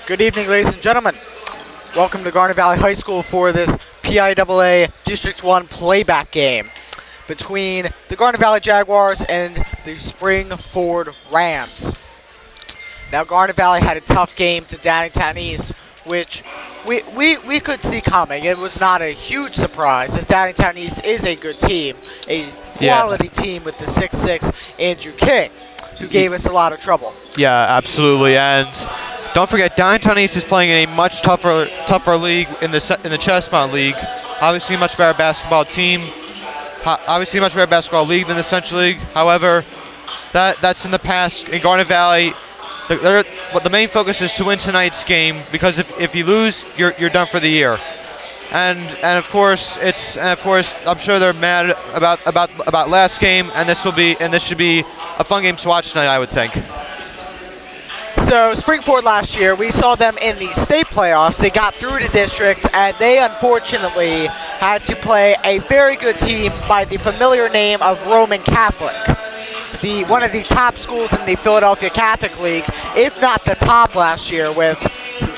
Good evening, ladies and gentlemen. Welcome to Garnet Valley High School for this PIAA District 1 playback game between the Garnet Valley Jaguars and the Spring-Ford Rams. Now, Garnet Valley had a tough game to Downingtown East, which we could see coming. It was not a huge surprise, as Downingtown East is a good team, a quality team with the 6'6" Andrew King, who gave us a lot of trouble. Yeah, absolutely. And don't forget, Downingtown East is playing in a much tougher league in the Chestmont League. Obviously, a much better basketball team. Obviously, a much better basketball league than the Central League. However, that's in the past. In Garnet Valley, the main focus is to win tonight's game, because if you lose, you're done for the year. And of course I'm sure they're mad about last game, and this should be a fun game to watch tonight, I would think. So Spring-Ford last year, we saw them in the state playoffs. They got through to districts, and they unfortunately had to play a very good team by the familiar name of Roman Catholic, one of the top schools in the Philadelphia Catholic League, if not the top last year, with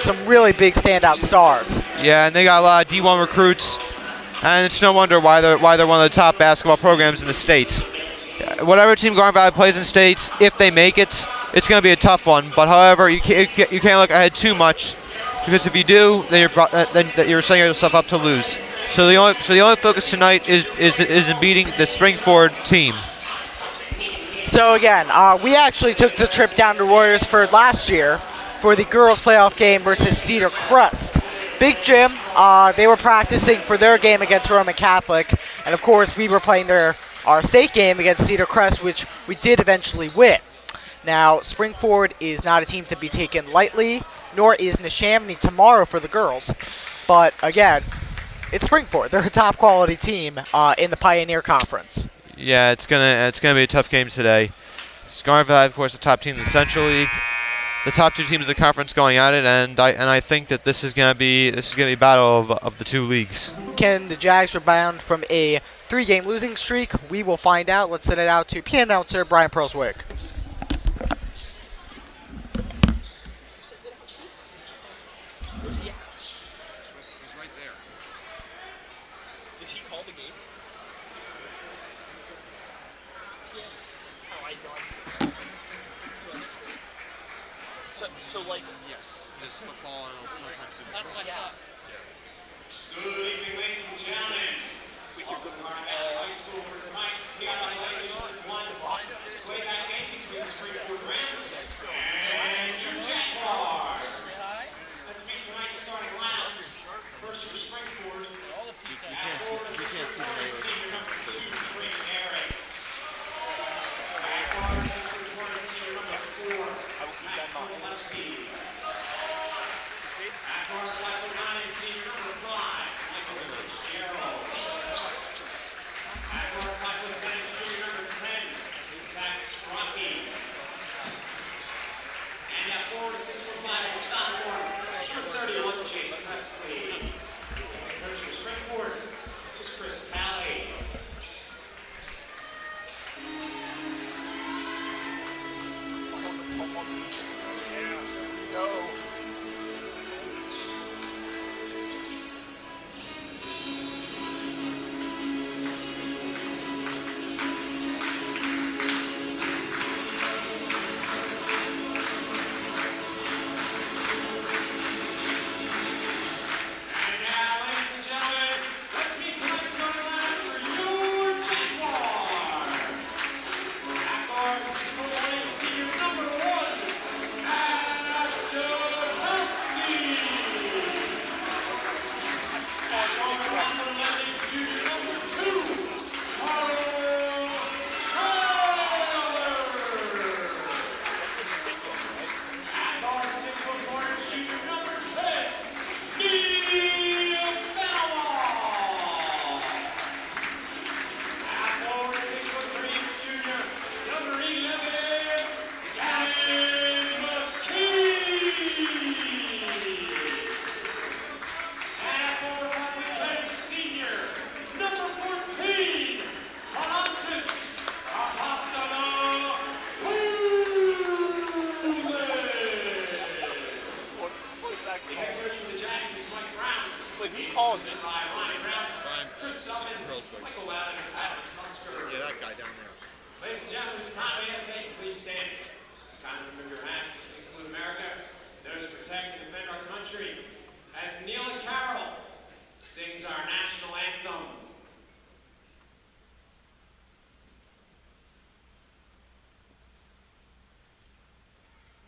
some really big standout stars. Yeah, and they got a lot of D1 recruits, and it's no wonder why they're one of the top basketball programs in the states. Whatever team Garnet Valley plays in states, if they make it, it's going to be a tough one. But however, you can't look ahead too much, because if you do, then you're setting yourself up to lose. So the only focus tonight is in beating the Spring-Ford team. So again, we actually took the trip down to Royersford last year for the girls' playoff game versus Cedar Crest. Big gym. They were practicing for their game against Roman Catholic, and of course we were playing our state game against Cedar Crest, which we did eventually win. Now, Spring-Ford is not a team to be taken lightly, nor is Neshaminy tomorrow for the girls. But again, it's Spring-Ford. They're a top quality team in the Pioneer Conference. Yeah, it's gonna be a tough game today. Garnet Valley, of course, the top team in the Central League. The top two teams of the conference going at it, and I think that this is gonna be a battle of the two leagues. Can the Jags rebound from a 3-game losing streak? We will find out. Let's send it out to PN announcer Brian Pearlswick. He's right there. Does he call the game? Oh, I know. So like, yes, this football and sometimes super. That's what I thought. Good evening, ladies and gentlemen. Welcome to Garnet Valley High School for tonight's PIAA District 1 playback game between the Spring-Ford Rams and your Jaguars. Let's meet tonight's starting lineups. First for Spring-Ford, at forward, senior number 2, Trey Harris. At guard, 6'4", senior number 4, Matt Kowaleski. At guard, 5'9", senior number 5, Michael Fitzgerald. At guard, 5'10", junior number 10, Zach Sprocky. And at forward, 6'5", sophomore, number 31, Jake Presley. Coach for Spring-Ford is Chris Talley. And now, ladies and gentlemen, let's meet tonight's starting lineup for your Jaguars. At guard, 6'4", senior number 1, Ashton Husky. At guard, number 11 is junior number 2, Carl Schuyler. At guard, 6'4", is junior number 10, Neil Fowler. At forward, 6'3", junior number 11, Gavin McKee. And at forward, 5'10", senior number 14, Wait, whose call is this? Chris Duffin, Michael Lavin, Patrick Husker. Yeah, that guy down there. Ladies and gentlemen, this time I ask that you please stand. Kindly remove your hats as we salute America. Those who protect and defend our country. As Neil and Carol sings our national anthem.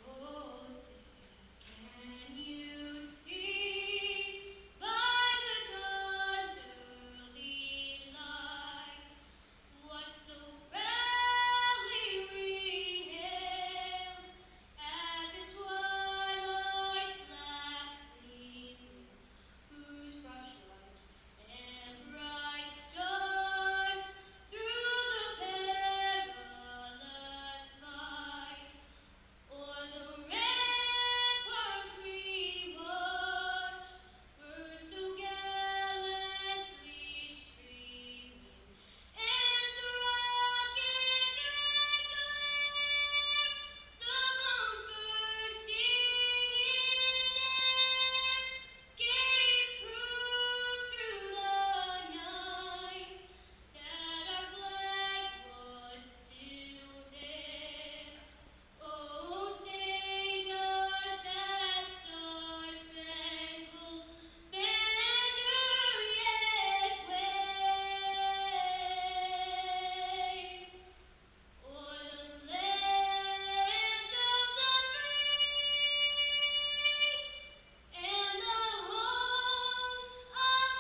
Oh, say, can you see by the dawn's early light what so proudly we hailed at the twilight's last gleaming, whose broad stripes and bright stars through the perilous fight o'er the ramparts we watched were so gallantly streaming, and the rocket's red glare, the bombs bursting in air, gave proof through the night that our flag was still there. Oh, say does that star-spangled banner yet wave o'er the land of the free and the home of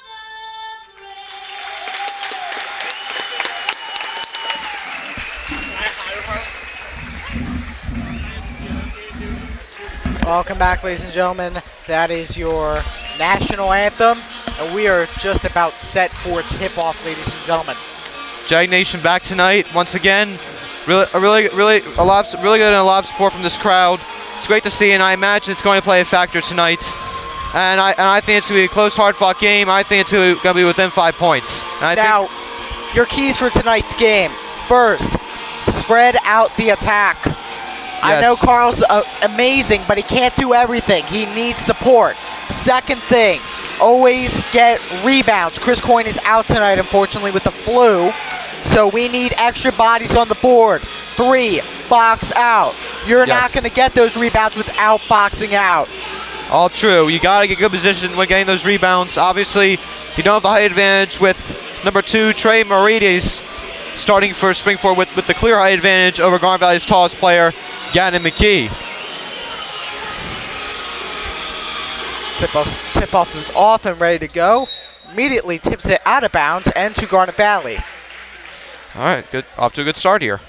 the Welcome back, ladies and gentlemen. That is your national anthem, and we are just about set for tip-off, ladies and gentlemen. Jag Nation back tonight once again. Really good and a lot of support from this crowd. It's great to see, and I imagine it's going to play a factor tonight. And I think it's going to be a close, hard-fought game. I think it's going to be within 5 points. And Now, your keys for tonight's game. First, spread out the attack. I know Yes. Carl's amazing, but he can't do everything. He needs support. Second thing, always get rebounds. Chris Coyne is out tonight, unfortunately, with the flu, so we need extra bodies on the board. 3, box out. You're not Yes. going to get those rebounds without boxing out. all true. You got to get good position when getting those rebounds. Obviously, you don't have the height advantage with number 2, Trey Morides, starting for Springford with the clear height advantage over Garnet Valley's tallest player, Gannon McKee. Tip-off is off and ready to go. Immediately tips it out of bounds and to Garnet Valley. All right, good. Off to a good start here.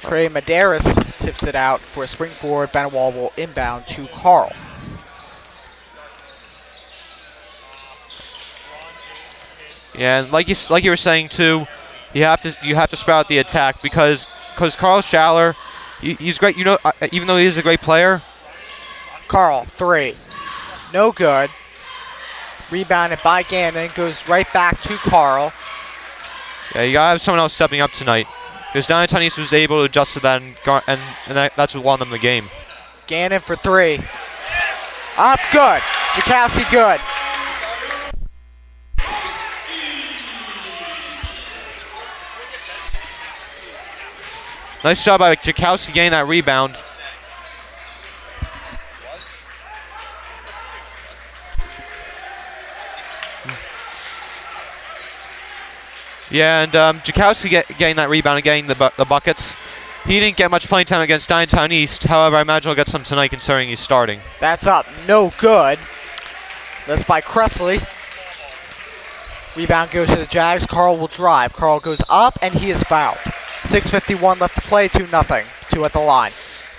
Trey Medeiros tips it out for Springford. Benewall will inbound to Carl. Yeah, and like you were saying too, you have to spread out the attack because Carl Schaller, he's great. You know, even though he is a great player. Carl, 3. No good. Rebounded by Gannon. Goes right back to Carl. Yeah, you gotta have someone else stepping up tonight because Downtown East was able to adjust to that, and that's what won them the game. Gannon for 3. Up, good. Jakowski, good. Nice job by Jakowski getting that rebound. Yeah, and Jakowski getting that rebound and getting the buckets. He didn't get much playing time against Downtown East. However, I imagine he'll get some tonight considering he's starting. That's up. No good. That's by Cressley. Rebound goes to the Jags. Carl will drive. Carl goes up, and he is fouled. 6:51 left to play, 2-0. 2 at the line.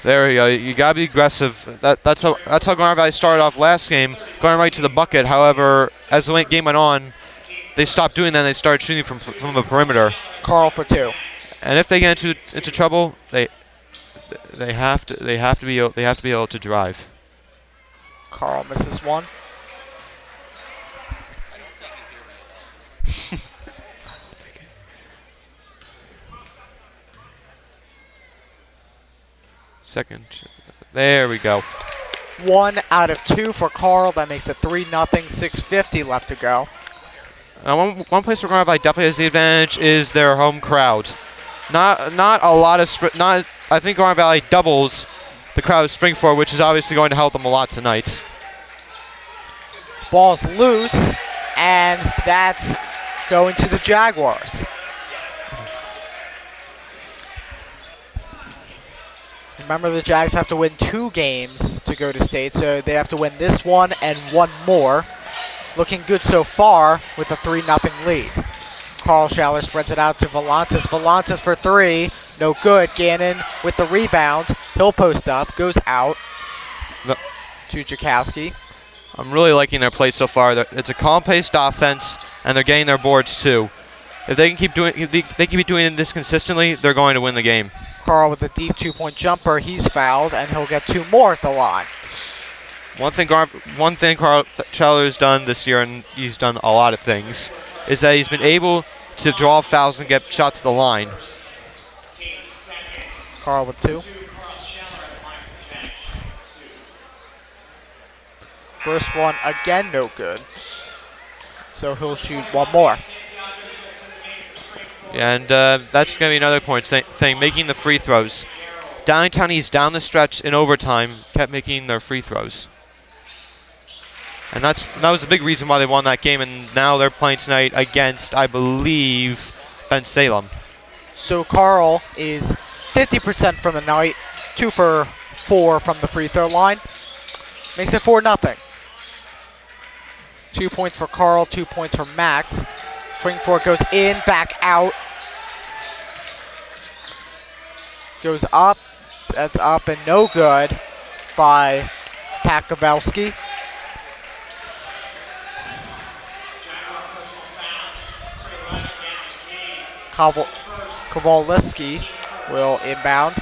There you go. You gotta be aggressive. That's how Garnet Valley started off last game, going right to the bucket. However, as the game went on, they stopped doing that and they started shooting from the perimeter. Carl for 2. And if they get into trouble, they have to be able to drive. Carl misses 1. Second. There we go. 1 out of 2 for Carl. That makes it 3-0, 6:50 left to go. One place where Garnet Valley definitely has the advantage is their home crowd. Not a lot of I think Garnet Valley doubles the crowd of Springford, which is obviously going to help them a lot tonight. Ball's loose, and that's going to the Jaguars. Remember, the Jags have to win 2 games to go to state, so they have to win this one and 1 more. Looking good so far with a 3-0 lead. Carl Schaller spreads it out to Volantis. Volantis for 3. No good. Gannon with the rebound. He'll post up. Goes out No. to Jakowski. I'm really liking their play so far. It's a calm-paced offense, and they're getting their boards too. If they can keep doing this consistently, they're going to win the game. Carl with a deep 2-point jumper. He's fouled, and he'll get 2 more at the line. One thing Carl Schaller has done this year, and he's done a lot of things, is that he's been able to draw fouls and get shots to the line. Carl with 2. First one again, no good. So he'll shoot 1 more. And that's going to be another point thing, making the free throws. Downtown East down the stretch in overtime kept making their free throws. And that was a big reason why they won that game, and now they're playing tonight against, I believe, Ben Salem. So Carl is 50% from the night, 2 for 4 from the free throw line. Makes it 4-0. 2 points for Carl, 2 points for Max. Springford goes in, back out. Goes up. That's up and no good by Pakowski. Kowalski will inbound.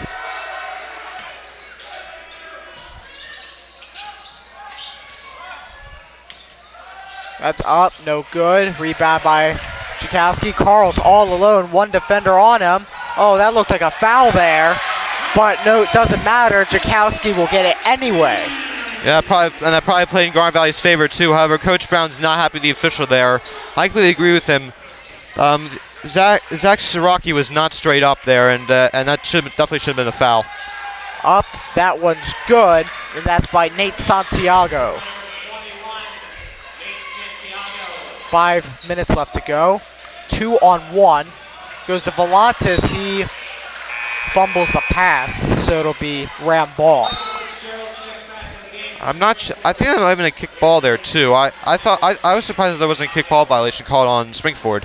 That's up, no good. Rebound by Jakowski. Carl's all alone, 1 defender on him. Oh, that looked like a foul there. But no, it doesn't matter. Jakowski will get it anyway. Yeah, that probably played in Garnet Valley's favor too. However, Coach Brown's not happy with the official there. I completely agree with him. Zach Siraki was not straight up there, and that definitely should have been a foul. Up, that one's good, and that's by Nate Santiago. 5 minutes left to go. 2-on-1. Goes to Volantis. He fumbles the pass, so it'll be Ram ball. I'm not sure. I think there might have been a kick ball there too. I was surprised that there wasn't a kick ball violation called on Springford.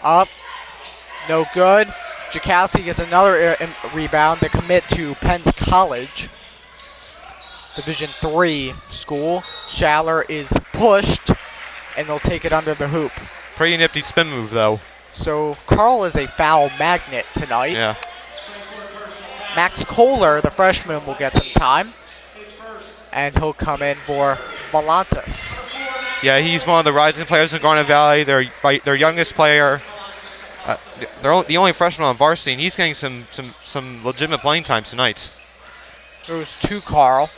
Up, no good. Jakowski gets another rebound. They commit to Penn's College, Division III school. Schaller is pushed, and they'll take it under the hoop. Pretty nifty spin move though. So Carl is a foul magnet tonight. Yeah. Max Kohler, the freshman, will get some time, and he'll come in for Volantis. Yeah, he's one of the rising players in Garnet Valley. Their youngest player. They're the only freshman on varsity, and he's getting some legitimate playing time tonight. Goes to Carl.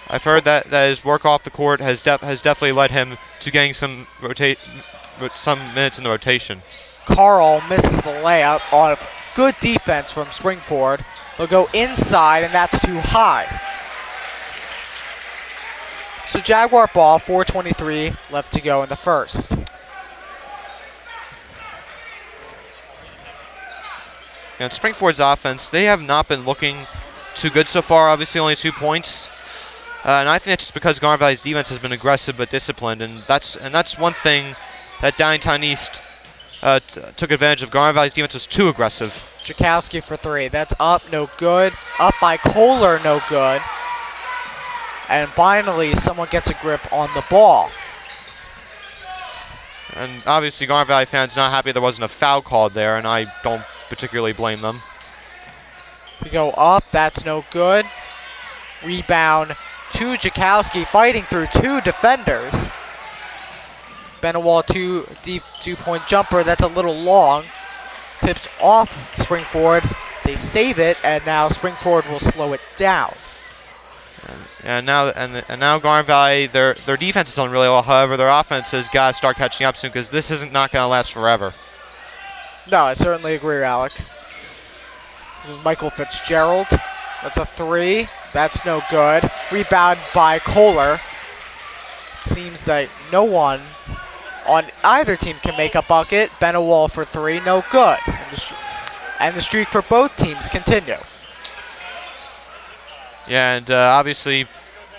I've heard that his work off the court has definitely led him to getting some minutes in the rotation. Carl misses the layup on good defense from Springford. They'll go inside, and that's too high. So Jaguar ball, 4:23 left to go in the first. And Springford's offense, they have not been looking too good so far. Obviously, only 2 points, and I think that's just because Garnet Valley's defense has been aggressive but disciplined, and that's one thing that Downtown East took advantage of. Garnet Valley's defense was too aggressive. Jakowski for 3. That's up, no good. Up by Kohler, no good. And finally, someone gets a grip on the ball. And obviously, Garnet Valley fans not happy there wasn't a foul called there, and I don't particularly blame them. We go up, that's no good. Rebound to Jakowski, fighting through 2 defenders. Benewall deep 2-point jumper. That's a little long. Tips off Springford. They save it, and now Springford will slow it down. And now Garnet Valley, their defense is doing really well. However, their offense has got to start catching up soon because this isn't not going to last forever. No, I certainly agree, Alec. Michael Fitzgerald. That's a 3. That's no good. Rebound by Kohler. It seems that no one on either team can make a bucket. Benewall for 3, no good. And the streak for both teams continue. Yeah, and obviously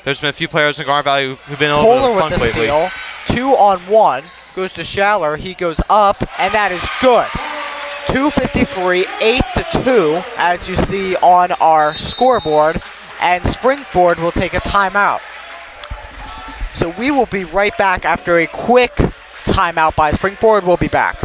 there's been a few players in Garnet Valley who've been over Kohler the with funk the lately. steal. 2-on-1. Goes to Schaller. He goes up, and that is good. 2:53, 8-2, as you see on our scoreboard. And Springford will take a timeout. So we will be right back after a quick timeout by Springford. We'll be back.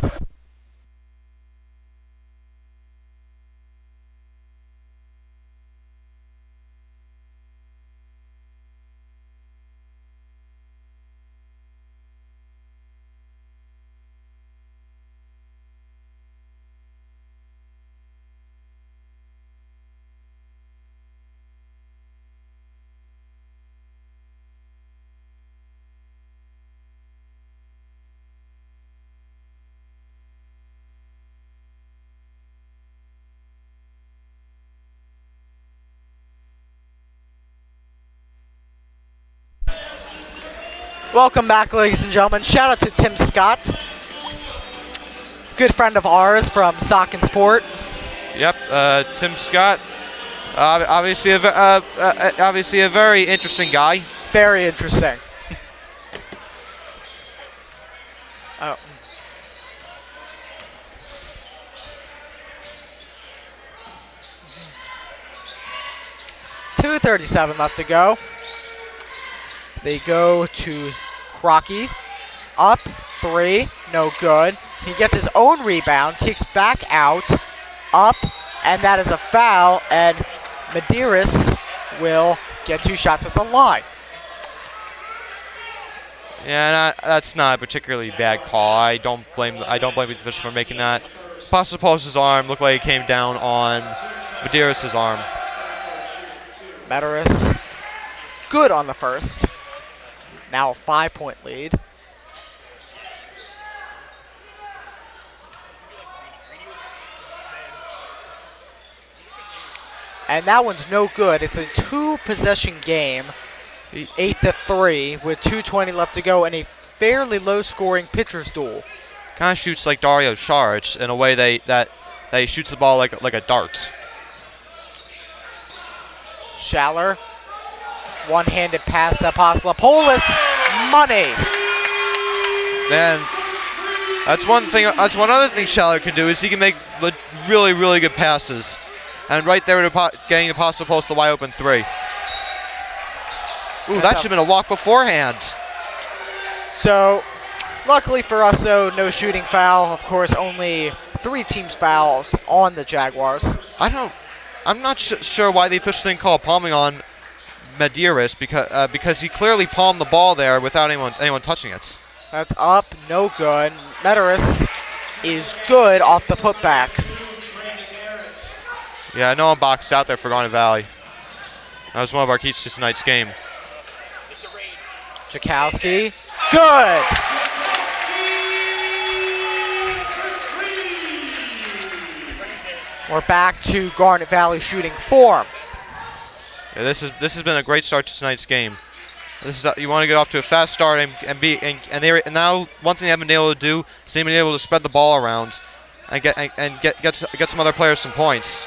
Welcome back, ladies and gentlemen. Shout out to Tim Scott, good friend of ours from Sock and Sport. Yep, Tim Scott, obviously a very interesting guy. Very interesting. Oh. .237 left to go. They go to Crocky. Up, 3, no good. He gets his own rebound, kicks back out, up, and that is a foul, and Medeiros will get 2 shots at the line. Yeah, that's not a particularly bad call. I don't blame the official for making that. Pastoposta's arm looked like it came down on Medeiros' arm. Medeiros, good on the first. Now a 5-point lead. And that one's no good. It's a 2-possession game, 8-3, with 2:20 left to go, and a fairly low-scoring pitcher's duel. Kind of shoots like Dario Saric in a way that he shoots the ball like a dart. Schaller, one-handed pass to Apostolopoulos, money. Man, that's one other thing Schaller can do is he can make really, really good passes. And right there, getting Apostolopoulos the wide open 3. Ooh, that should have been a walk beforehand. So, luckily for us, though, no shooting foul. Of course, only 3 teams fouls on the Jaguars. I'm not sure why the official didn't call palming on Medeiros because he clearly palmed the ball there without anyone touching it. That's up, no good. Medeiros is good off the putback. Yeah, no one boxed out there for Garnet Valley. That was one of our keys to tonight's game. Jakowski, good. We're back to Garnet Valley shooting form. Yeah, this has been a great start to tonight's game. You want to get off to a fast start and now one thing they haven't been able to do is they've been able to spread the ball around and get some other players some points.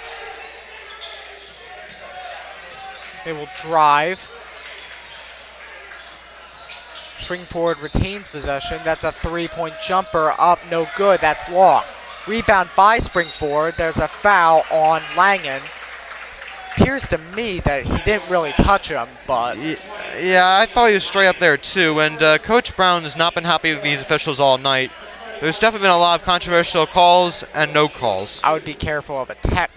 They will drive. Springford retains possession. That's a 3-point jumper up, no good. That's long. Rebound by Springford. There's a foul on Langen. Appears to me that he didn't really touch him, but... Yeah, I thought he was straight up there too, and Coach Brown has not been happy with these officials all night. There's definitely been a lot of controversial calls and no calls. I would be careful of a tech,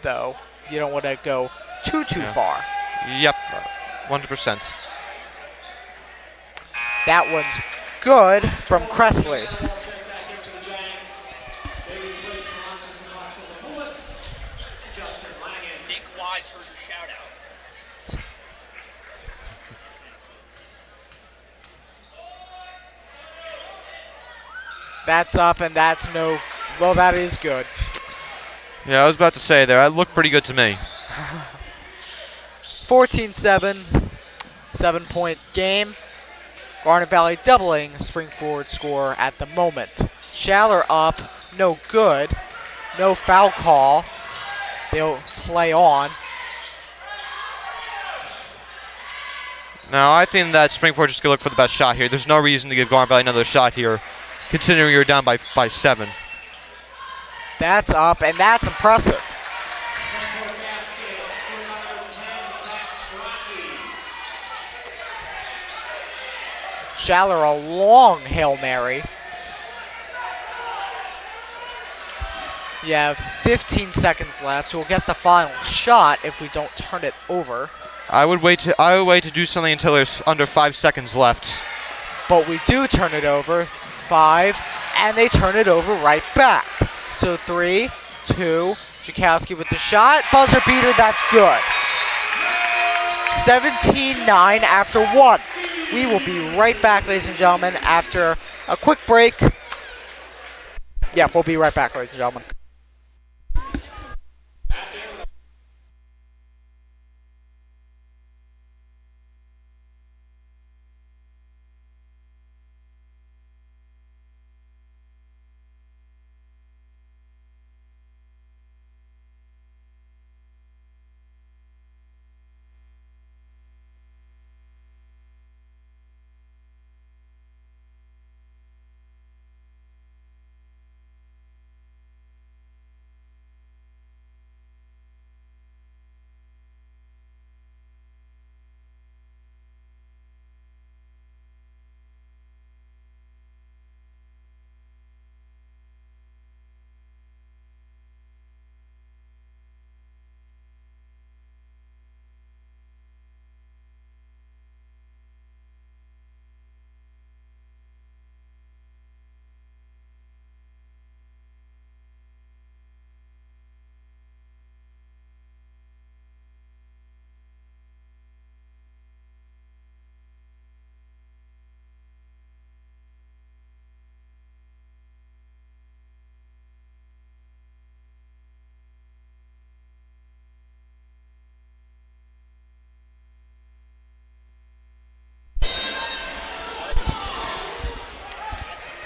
though. You don't want to go too far. Yep, 100%. That one's good from Cressley. Check back into the Giants. They replaced the Montes and Austin Lewis and Justin Langan. Nick Wise heard your shout out. That's up and that's no. Well, that is good. Yeah, I was about to say there. That looked pretty good to me. 14-7, 7-point game. Garnet Valley doubling Springford score at the moment. Schaller up, no good. No foul call. They'll play on. Now, I think that Springford just going to look for the best shot here. There's no reason to give Garnet Valley another shot here, considering you're down by 7. That's up, and that's impressive. Springford basket. Score number 10, Zach Scrocky. Schaller a long Hail Mary. You have 15 seconds left. We'll get the final shot if we don't turn it over. I would wait to do something until there's under 5 seconds left. But we do turn it over. 5, and they turn it over right back. So 3, 2, Jakowski with the shot. Buzzer beater, that's good. 17-9 after 1. We will be right back, ladies and gentlemen, after a quick break. Yeah, we'll be right back, ladies and gentlemen.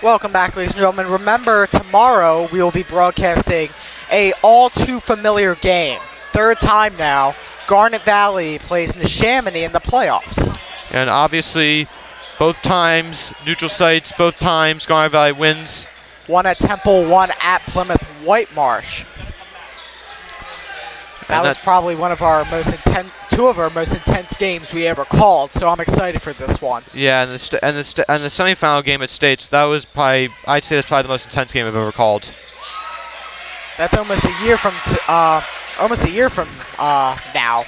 Welcome back, ladies and gentlemen. Remember, tomorrow we will be broadcasting a all too familiar game. Third time now, Garnet Valley plays Neshaminy in the playoffs. And obviously, both times, neutral sites, both times, Garnet Valley wins. One at Temple, one at Plymouth Whitemarsh. That was probably one of our most intense, two of our most intense games we ever called. So I'm excited for this one. Yeah, and the semifinal game at States, that was probably, I'd say that's probably the most intense game I've ever called. That's almost a year from now.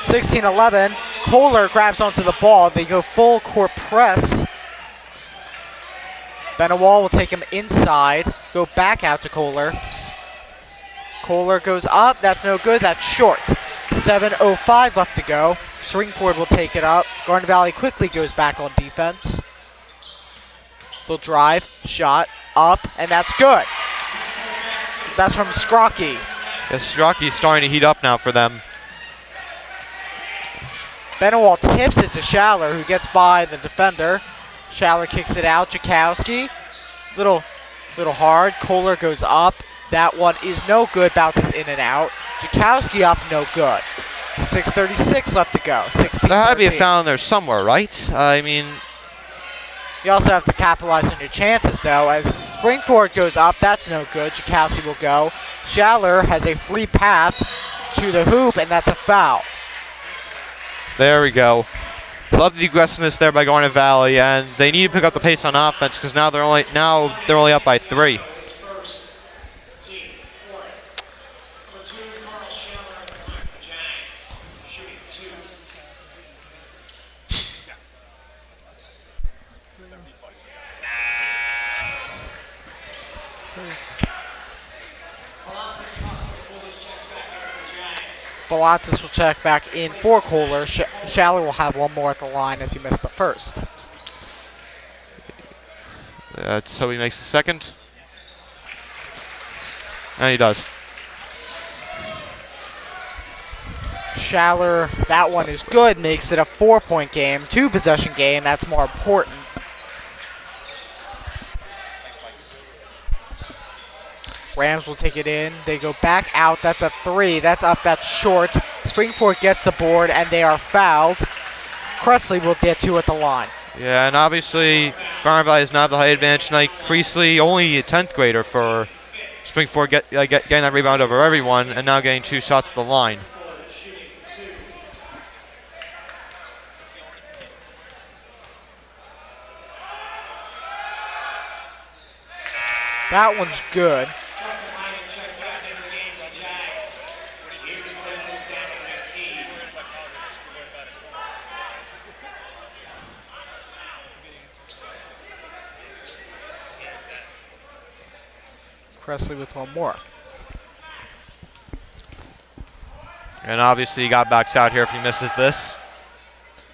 16-11. Kohler grabs onto the ball. They go full court press. Benawal will take him inside. Go back out to Kohler. Kohler goes up. That's no good. That's short. 7:05 left to go. Springford will take it up. Garnet Valley quickly goes back on defense. They'll drive, shot, up, and that's good. That's from Scrocky. Yeah, Strachey's starting to heat up now for them. Benawal tips it to Schaller, who gets by the defender. Schaller kicks it out. Jakowski, little hard. Kohler goes up. That one is no good. Bounces in and out. Jakowski up, no good. 6:36 left to go. 16. There had to be a foul in there somewhere, right? I mean, you also have to capitalize on your chances, though, as Springford goes up. That's no good. Jakowski will go. Schaller has a free path to the hoop, and that's a foul. there we go. Love the aggressiveness there by Garnet Valley, and they need to pick up the pace on offense because now they're only up by 3. First team, fourth. Platoon, Carl Schaller, the Jags, shooting 2. Volantis will check back in for Kohler. Schaller will have one more at the line as he missed the first. That's how he makes the second. And he does. Schaller, that one is good, makes it a 4-point game, 2-possession game. That's more important. Rams will take it in. They go back out. That's a 3. That's up. That's short. Springford gets the board, and they are fouled. Cressley will get 2 at the line. Yeah, and obviously Garnet Valley does not have the height advantage tonight. Creasley, only a 10th grader for Springford, getting that rebound over everyone, and now getting 2 shots at the line. That one's good. Cressley with one more. And obviously he got backs out here if he misses this.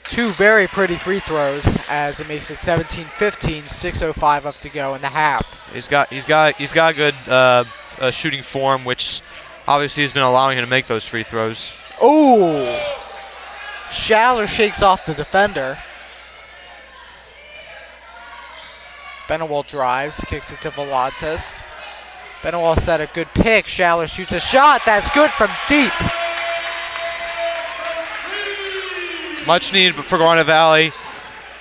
2 very pretty free throws as it makes it 17-15, 6:05 left to go in the half. He's got good shooting form, which obviously has been allowing him to make those free throws. Ooh! Schaller shakes off the defender. Benewell drives, kicks it to Volantis. Benewell set a good pick. Schaller shoots a shot. That's good from deep. Much needed for Garnet Valley.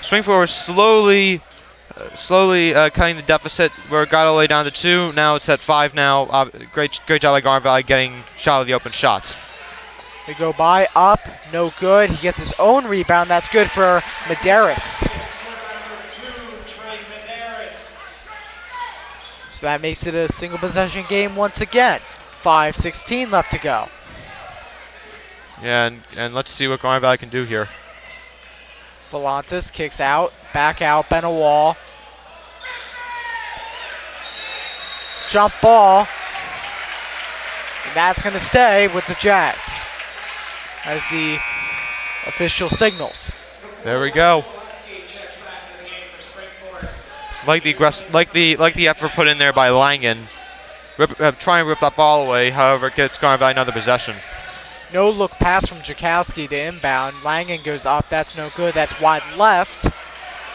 Springfield was slowly cutting the deficit where it got all the way down to 2. Now it's at 5 now. Great job by Garnet Valley getting shot of the open shots. They go by, up, no good. He gets his own rebound. That's good for Medeiros. So that makes it a single possession game once again. 5:16 left to go. Yeah, and let's see what Garnet Valley can do here. Volantis kicks out, back out, Benewall. Jump ball. And that's going to stay with the Jags as the official signals. There we go. Like the effort put in there by Langen. Try and rip that ball away, however it gets Garnet Valley another possession. No look pass from Jakowski to inbound. Langen goes up. That's no good. That's wide left.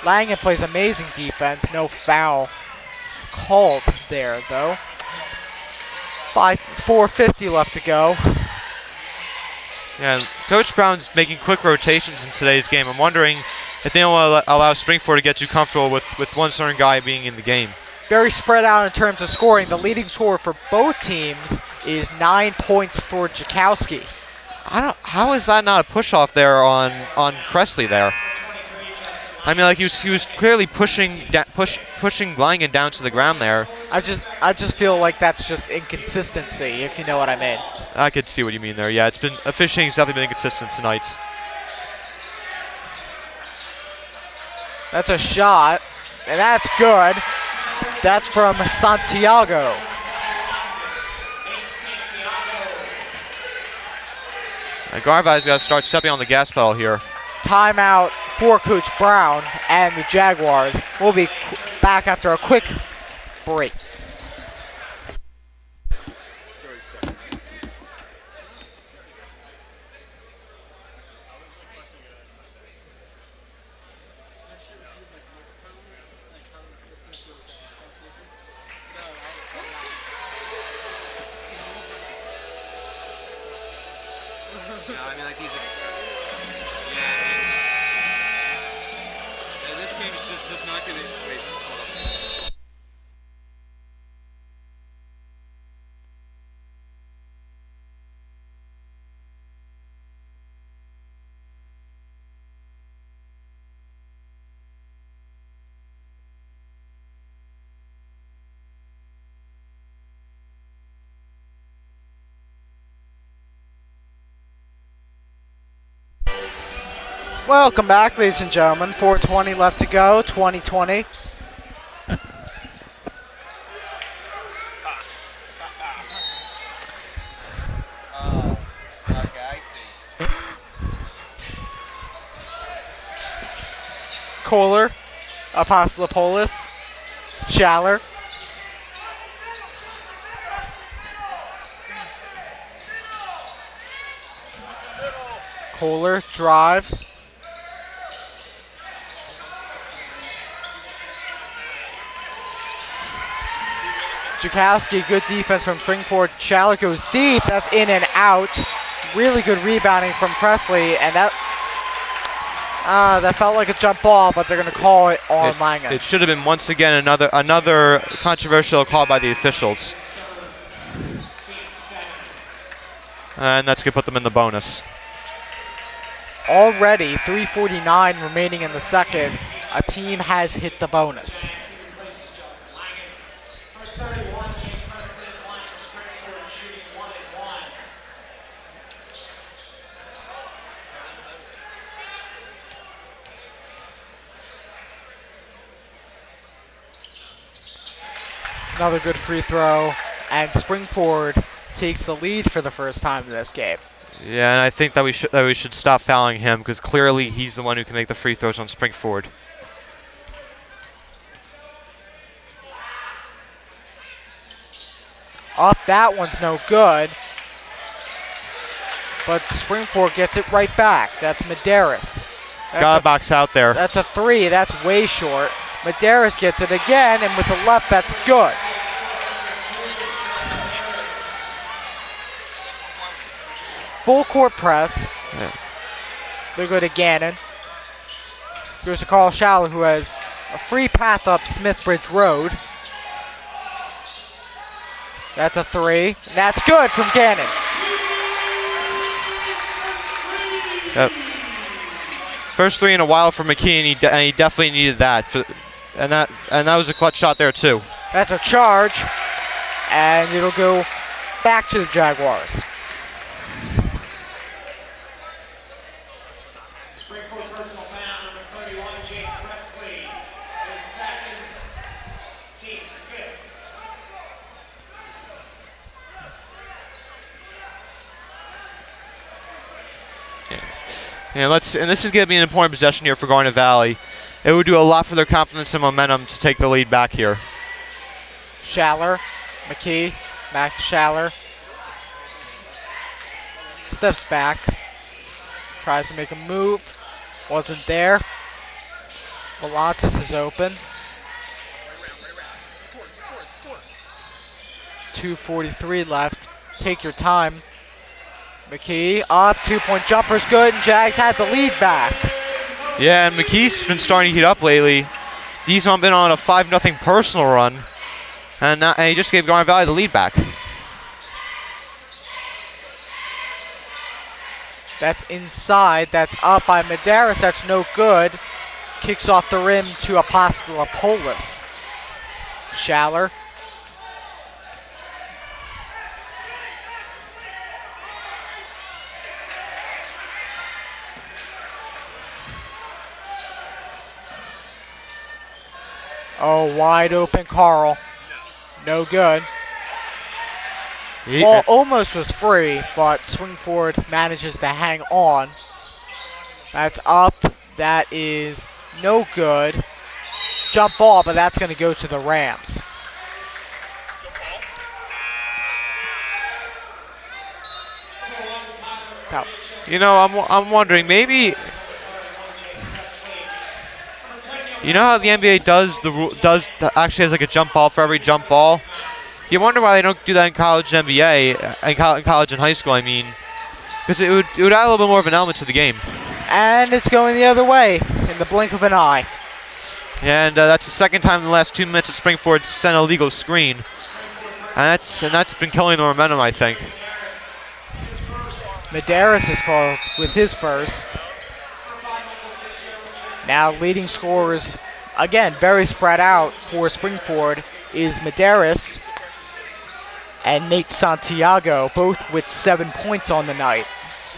Langen plays amazing defense. No foul called there, though. 4:50 left to go. Yeah, and Coach Brown's making quick rotations in today's game. I'm wondering if they don't want to allow Springford to get too comfortable with one certain guy being in the game. Very spread out in terms of scoring. The leading scorer for both teams is 9 points for Jakowski. How is that not a push-off there on Cressley there? I mean, like he was clearly pushing Langen down to the ground there. I just feel like that's just inconsistency, if you know what I mean. I could see what you mean there. Yeah, officiating's definitely been inconsistent tonight. That's a shot, and that's good. That's from Santiago. Garnet Valley's got to start stepping on the gas pedal here. Timeout for Coach Brown, and the Jaguars will be back after a quick break. Welcome back, ladies and gentlemen. 4:20 left to go, 2020. Kohler, Apostolopoulos, Schaller. Kohler drives. Zukowski, good defense from Springford. Schaller goes deep. That's in and out. Really good rebounding from Presley, and that felt like a jump ball, but they're going to call it on Langen. It should have been once again another controversial call by the officials, and that's going to put them in the bonus. Already 3:49 remaining in the second. A team has hit the bonus. Number 31, Jake Presley at the line for Springfield, shooting 1 and 1. Another good free throw, and Springford takes the lead for the first time in this game. Yeah, and I think that we should stop fouling him because clearly he's the one who can make the free throws on Springford. Up, that one's no good. But Springford gets it right back. That's Medeiros. Got to box out there. That's a 3. That's way short. Medeiros gets it again, and with the left, that's good. Full court press. Yeah. They go to Gannon. Goes to Carl Schaller, who has a free path up Smithbridge Road. That's a 3. That's good from Gannon. Yep. First 3 in a while for McKee, and he definitely needed that. And that was a clutch shot there too. That's a charge, and it'll go back to the Jaguars. Springfield personal foul, number 31, Jake Presley. His second, team fifth. And this is going to be an important possession here for Garnet Valley. It would do a lot for their confidence and momentum to take the lead back here. Schaller, McKee, back to Schaller. Steps back, tries to make a move, wasn't there. Volantis is open. 2:43 left. Take your time. McKee up, 2-point jumper's good, and Jags had the lead back. Yeah, and McKee's been starting to heat up lately. He's been on a 5-0 personal run, and he just gave Garnet Valley the lead back. That's inside. That's up by Medeiros. That's no good. Kicks off the rim to Apostolopoulos. Schaller. Oh, wide open Carl. No good. Ball almost was free, but Springford manages to hang on. That's up. That is no good. Jump ball, but that's going to go to the Rams. Now, You know, I'm wondering, maybe, you know how the NBA actually has like a jump ball for every jump ball? You wonder why they don't do that in college and NBA, in college and high school, I mean. Because it would add a little bit more of an element to the game. and it's going the other way in the blink of an eye. And that's the second time in the last 2 minutes that Springford sent a legal screen. And that's been killing the momentum, I think. Medeiros is called with his first. Now leading scorers, again, very spread out for Springford, is Medeiros and Nate Santiago, both with 7 points on the night.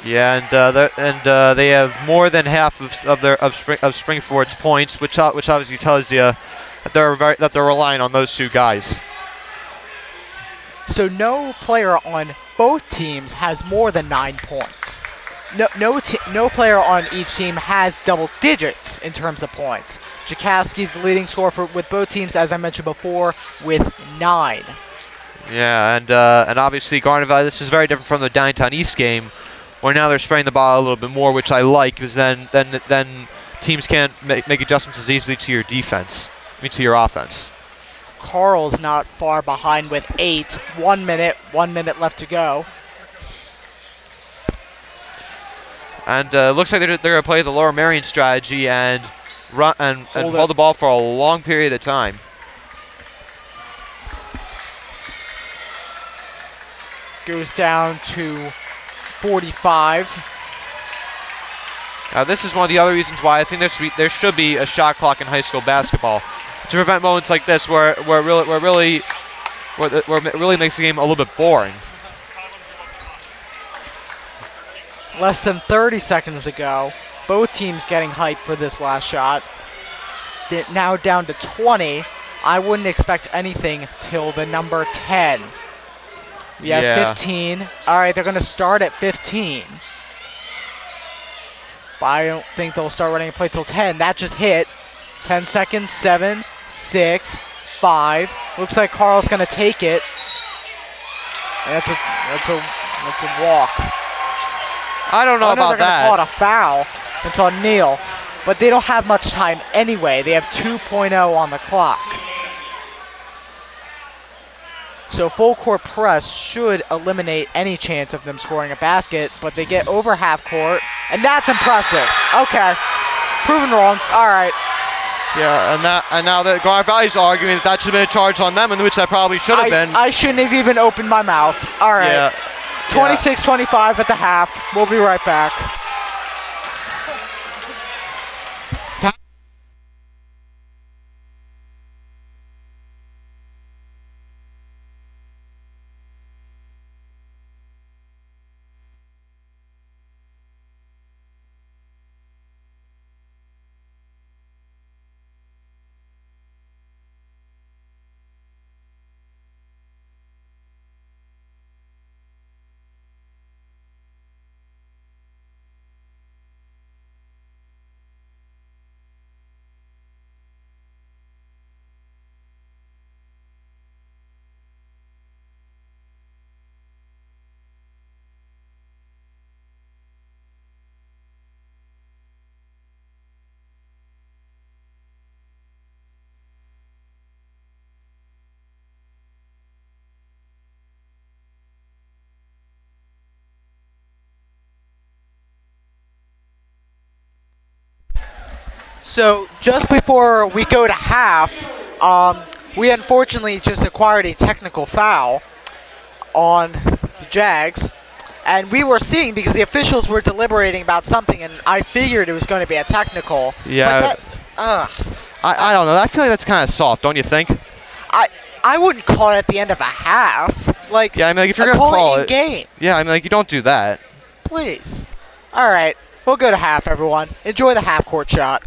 Yeah, and they have more than half of Springford's points, which obviously tells you that they're relying on those two guys. So no player on both teams has more than 9 points. no player on each team has double digits in terms of points. Jakowski's the leading scorer with both teams, as I mentioned before, with 9. Yeah, and obviously Garnet Valley, this is very different from the Downtown East game, where now they're spraying the ball a little bit more, which I like, because then teams can't make adjustments as easily to your defense, to your offense. Carl's not far behind with 8. 1 minute left to go. And looks like they're going to play the Lower Marion strategy and run and hold the ball for a long period of time. Goes down to 45. Now this is one of the other reasons why I think there should be a shot clock in high school basketball to prevent moments like this where it really makes the game a little bit boring. Less than 30 seconds ago, both teams getting hyped for this last shot. Now down to 20. I wouldn't expect anything till the number 10. We have 15. All right, they're going to start at 15. But I don't think they'll start running a play till 10. That just hit. 10 seconds, 7, 6, 5. Looks like Carl's going to take it. And that's a walk. I don't know about that. They're going to call it that. a foul. It's on Neal. But they don't have much time anyway. They have 2.0 on the clock. So full court press should eliminate any chance of them scoring a basket, but they get over half court, and that's impressive. Okay, proven wrong. All right. Yeah, and now that Garnet Valley's arguing that should have been a charge on them, in which that probably should have been. I shouldn't have even opened my mouth. All right. Yeah. 26-25 at the half. We'll be right back. So just before we go to half, we unfortunately just acquired a technical foul on the Jags. And we were seeing, because the officials were deliberating about something, and I figured it was going to be a technical. Yeah. But I don't know. I feel like that's kind of soft, don't you think? I wouldn't call it at the end of a half. Yeah, I mean, like, if you're going to call it in game. Yeah, I mean, like, you don't do that. Please. All right. We'll go to half, everyone. Enjoy the half-court shot.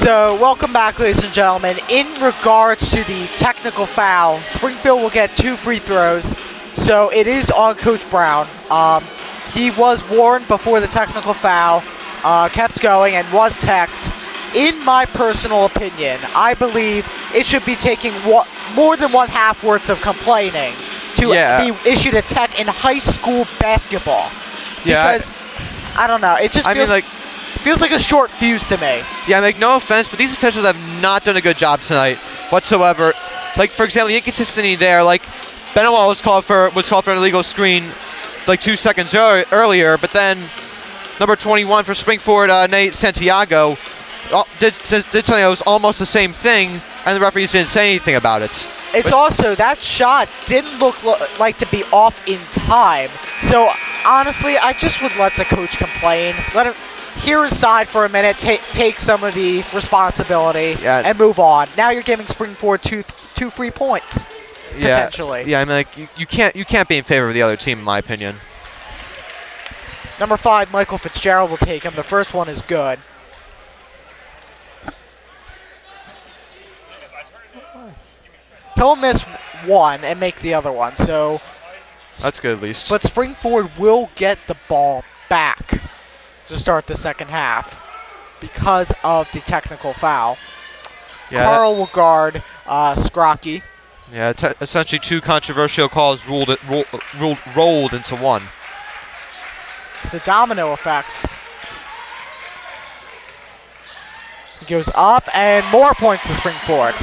So, welcome back, ladies and gentlemen. In regards to the technical foul, Springfield will get 2 free throws. So, it is on Coach Brown. He was warned before the technical foul, kept going, and was teched. In my personal opinion, I believe it should be taking more than 1/2 worth of complaining to be issued a tech in high school basketball. Yeah, Because, I don't know, it just feels like a short fuse to me. Yeah, like, no offense, but these officials have not done a good job tonight whatsoever. Like, for example, the inconsistency there, like, Benoit was called for an illegal screen like 2 seconds earlier, but then number 21 for Springford, Nate Santiago, did something that was almost the same thing, and the referees didn't say anything about it. It's also, that shot didn't look like to be off in time. So, honestly, I just would let the coach complain. Let him hear his side for a minute, take some of the responsibility, and move on. Now you're giving Springford two free points, potentially. Yeah, I mean, like, you can't be in favor of the other team, in my opinion. Number 5, Michael Fitzgerald will take him. The first one is good. He'll miss one and make the other one, so... That's good, at least. But Springford will get the ball back to start the second half because of the technical foul. Yeah, Carl will guard Scrocky. Yeah, essentially 2 controversial calls rolled into one. It's the domino effect. He goes up, and more points to Springford.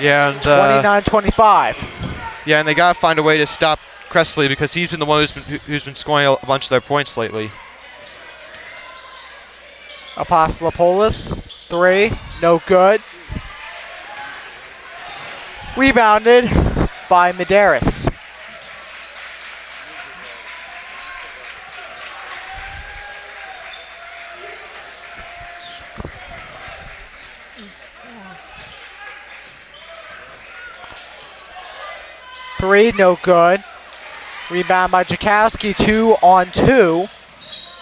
Yeah, and 29-25. Yeah, and they gotta find a way to stop Cressley because he's been the one who's been scoring a bunch of their points lately. Apostolopoulos, 3, no good. Rebounded by Medeiros. Three, no good. Rebound by Jakowski, 2-on-2.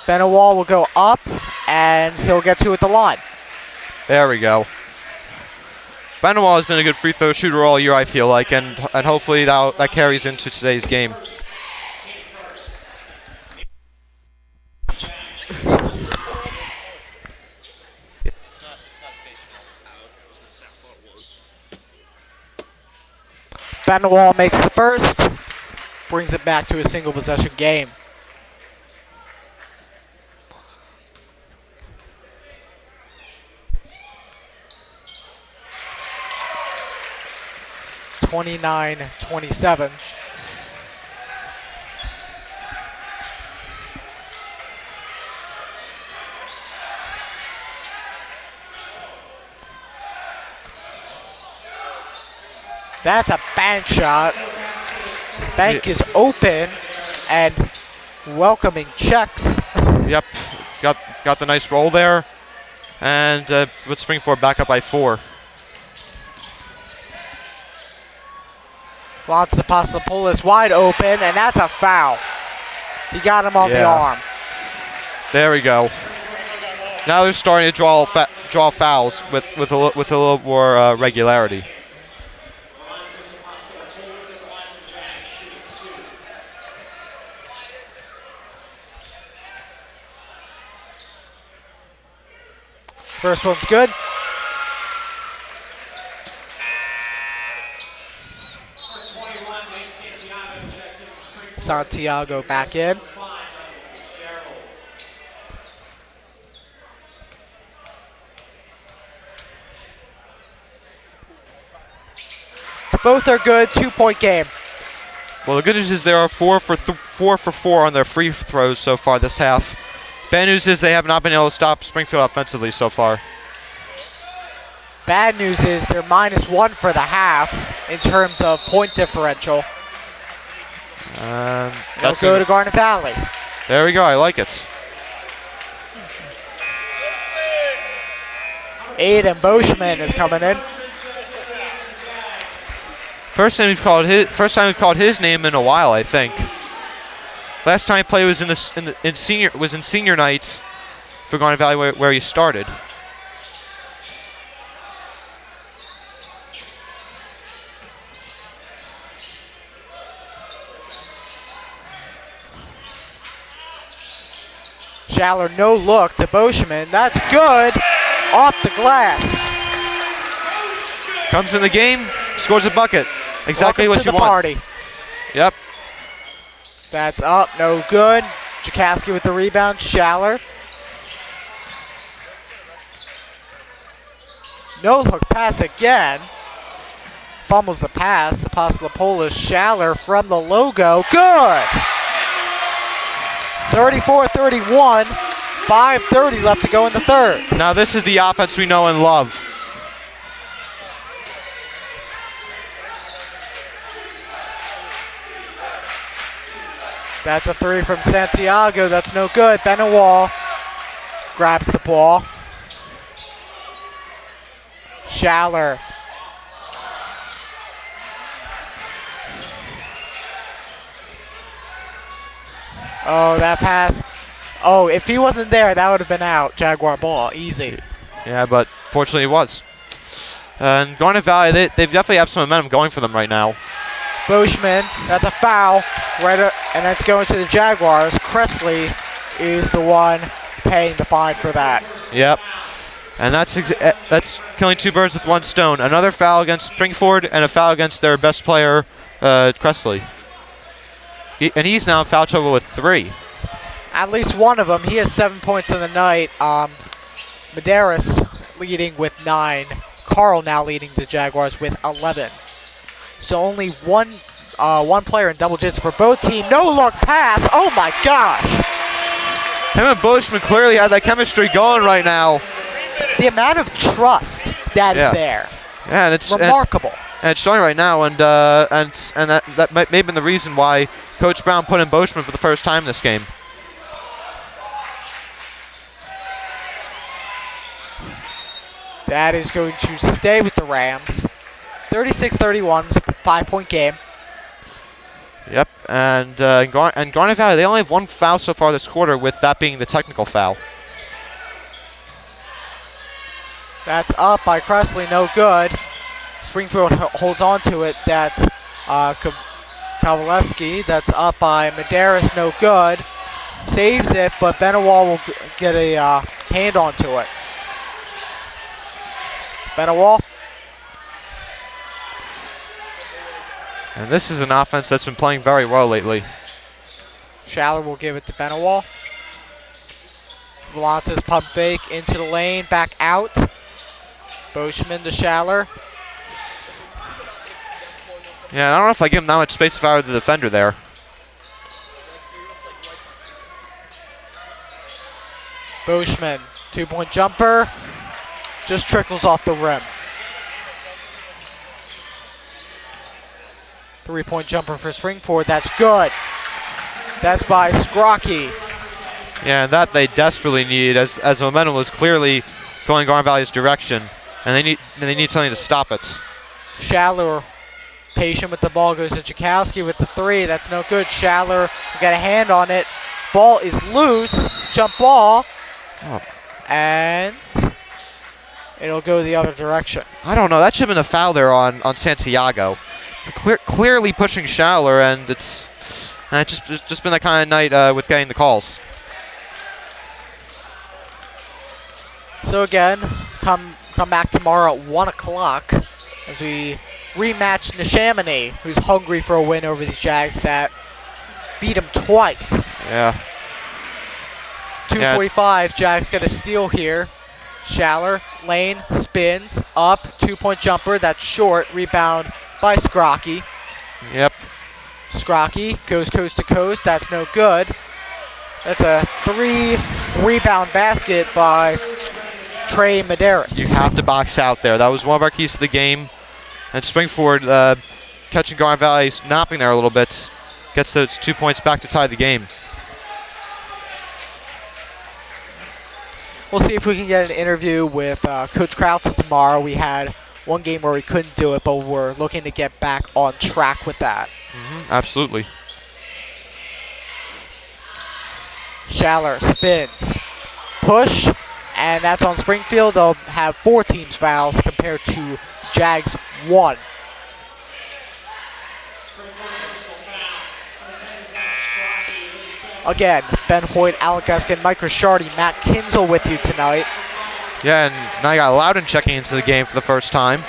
Benoit will go up, and he'll get 2 at the line. There we go. Benoit has been a good free throw shooter all year, I feel like, and hopefully that carries into today's game. Benoit makes the first, brings it back to a single possession game. (29-27). That's a bank shot. Bank is open and welcoming checks. Yep, got the nice roll there, and with Springford back up by 4. Lots of Apostolopoulos wide open, and that's a foul. He got him on the arm. There we go. Now they're starting to draw fouls with a little more regularity. First one's good. Santiago back in. Both are good, 2-point game. Well, the good news is there are 4 for 4 on their free throws so far this half. Bad news is they have not been able to stop Springfield offensively so far. Bad news is they're -1 for the half in terms of point differential. Let's go to Garnet Valley. There we go, I like it. Aiden Boschman is coming in. First time we've called his name in a while, I think. Last time he played was in senior night for Garnet Valley where he started. Schaller, no look to Boschman. That's good. Off the glass. Comes in the game, scores a bucket. Exactly Welcome what to you the want. party. Yep. That's up, no good. Jakowski with the rebound. Schaller. No look pass again. Fumbles the pass. Apostolopoulos. Schaller from the logo. Good. 34-31. 5:30 left to go in the third. Now this is the offense we know and love. That's a three from Santiago. That's no good. Benawal grabs the ball. Schaller. Oh, that pass. Oh, if he wasn't there, that would have been out. Jaguar ball. Easy. Yeah, but fortunately it was. And Garnet Valley, they definitely have some momentum going for them right now. Boschman, that's a foul. And that's going to the Jaguars. Cressley is the one paying the fine for that. Yep. And that's killing two birds with one stone. Another foul against Springford and a foul against their best player, Cressley. And he's now in foul trouble with 3. At least one of them. He has 7 points on the night. Medeiros leading with 9. Carl now leading the Jaguars with 11. So only one player in double digits for both teams. No look pass. Oh my gosh. Him and Boschman clearly had that chemistry going right now. The amount of trust that is there. Yeah, and it's remarkable. And it's showing right now, and that may have been the reason why Coach Brown put in Boschman for the first time this game. That is going to stay with the Rams. 36-31, it's a 5-point game. Yep, and Garnet Valley, they only have 1 foul so far this quarter, with that being the technical foul. That's up by Cressley, no good. Springfield holds on to it. That's Kowaleski. That's up by Medeiros, no good. Saves it, but Benawal will get a hand onto it. Benawal. And this is an offense that's been playing very well lately. Schaller will give it to Benawal. Volantis pump fake into the lane, back out. Boschman to Schaller. Yeah, I don't know if I give him that much space if I were the defender there. Boschman, 2-point jumper. Just trickles off the rim. 3-point jumper for Springford. That's good. That's by Scrocky. Yeah, and that they desperately need, as the momentum was clearly going Garnet Valley's direction, and they need something to stop it. Schaller, patient with the ball, goes to Jakowski with the 3. That's no good. Schaller got a hand on it. Ball is loose. Jump ball. Oh. And it'll go the other direction. I don't know. That should have been a foul there on Santiago. Clearly pushing Schaller, and it's just been that kind of night with getting the calls. So again, come back tomorrow at 1 o'clock as we rematch Neshaminy, who's hungry for a win over the Jags that beat them twice. Yeah. 2:45, Jags get a steal here. Schaller, lane, spins, up, 2-point jumper, that's short, rebound by Scrocky. Yep. Scrocky goes coast to coast, that's no good. That's a 3-rebound basket by Trey Medeiros. You have to box out there. That was one of our keys to the game. And Springford catching Garnet Valley, snapping there a little bit, gets those 2 points back to tie the game. We'll see if we can get an interview with Coach Krause tomorrow. We had one game where we couldn't do it, but we're looking to get back on track with that. Absolutely. Schaller spins, push, and that's on Springfield. They'll have 4 teams fouls compared to Jags 1. Springfield personal foul. On the 10 is Scrocky, who's Again, Ben Hoyt, Alec Eskin, Mike Rishardi, Matt Kinzel with you tonight. Yeah, and now you got Loudon checking into the game for the first time.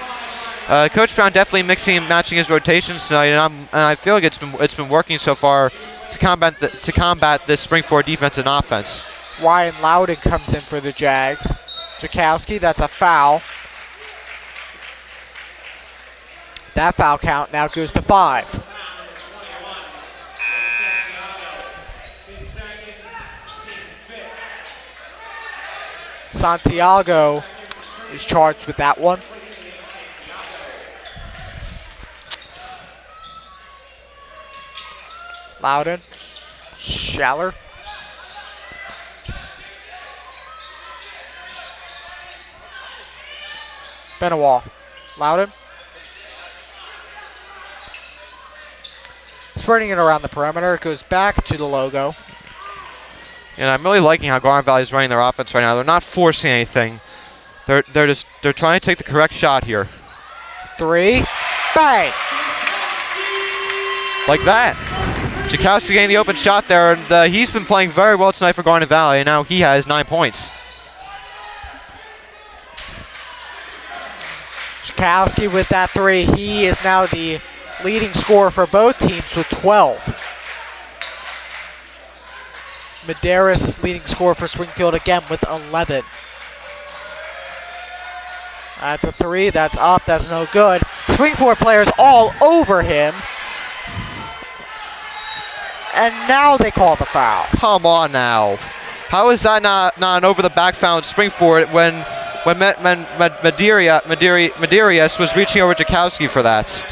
Coach Brown definitely mixing and matching his rotations tonight, and I feel like it's been working so far to combat this Springford defense and offense. Ryan Loudon comes in for the Jags. Jakowski, that's a foul. That foul count now goes to 5. Santiago is charged with that one. Loudon, Schaller. Benawal, Loudon. Spreading it around the perimeter, it goes back to the logo. And I'm really liking how Garnet Valley is running their offense right now. They're not forcing anything. They're trying to take the correct shot here. 3, bang! Like that. Jakowski getting the open shot there, and he's been playing very well tonight for Garnet Valley, and now he has 9 points. Jakowski with that 3. He is now the leading scorer for both teams with 12. Medeiros leading scorer for Springfield again with 11. That's a 3. That's up. That's no good. Springfield players all over him. And now they call the foul. Come on now. How is that not an over the back foul in Springford when Medeiros was reaching over Jakowski for that?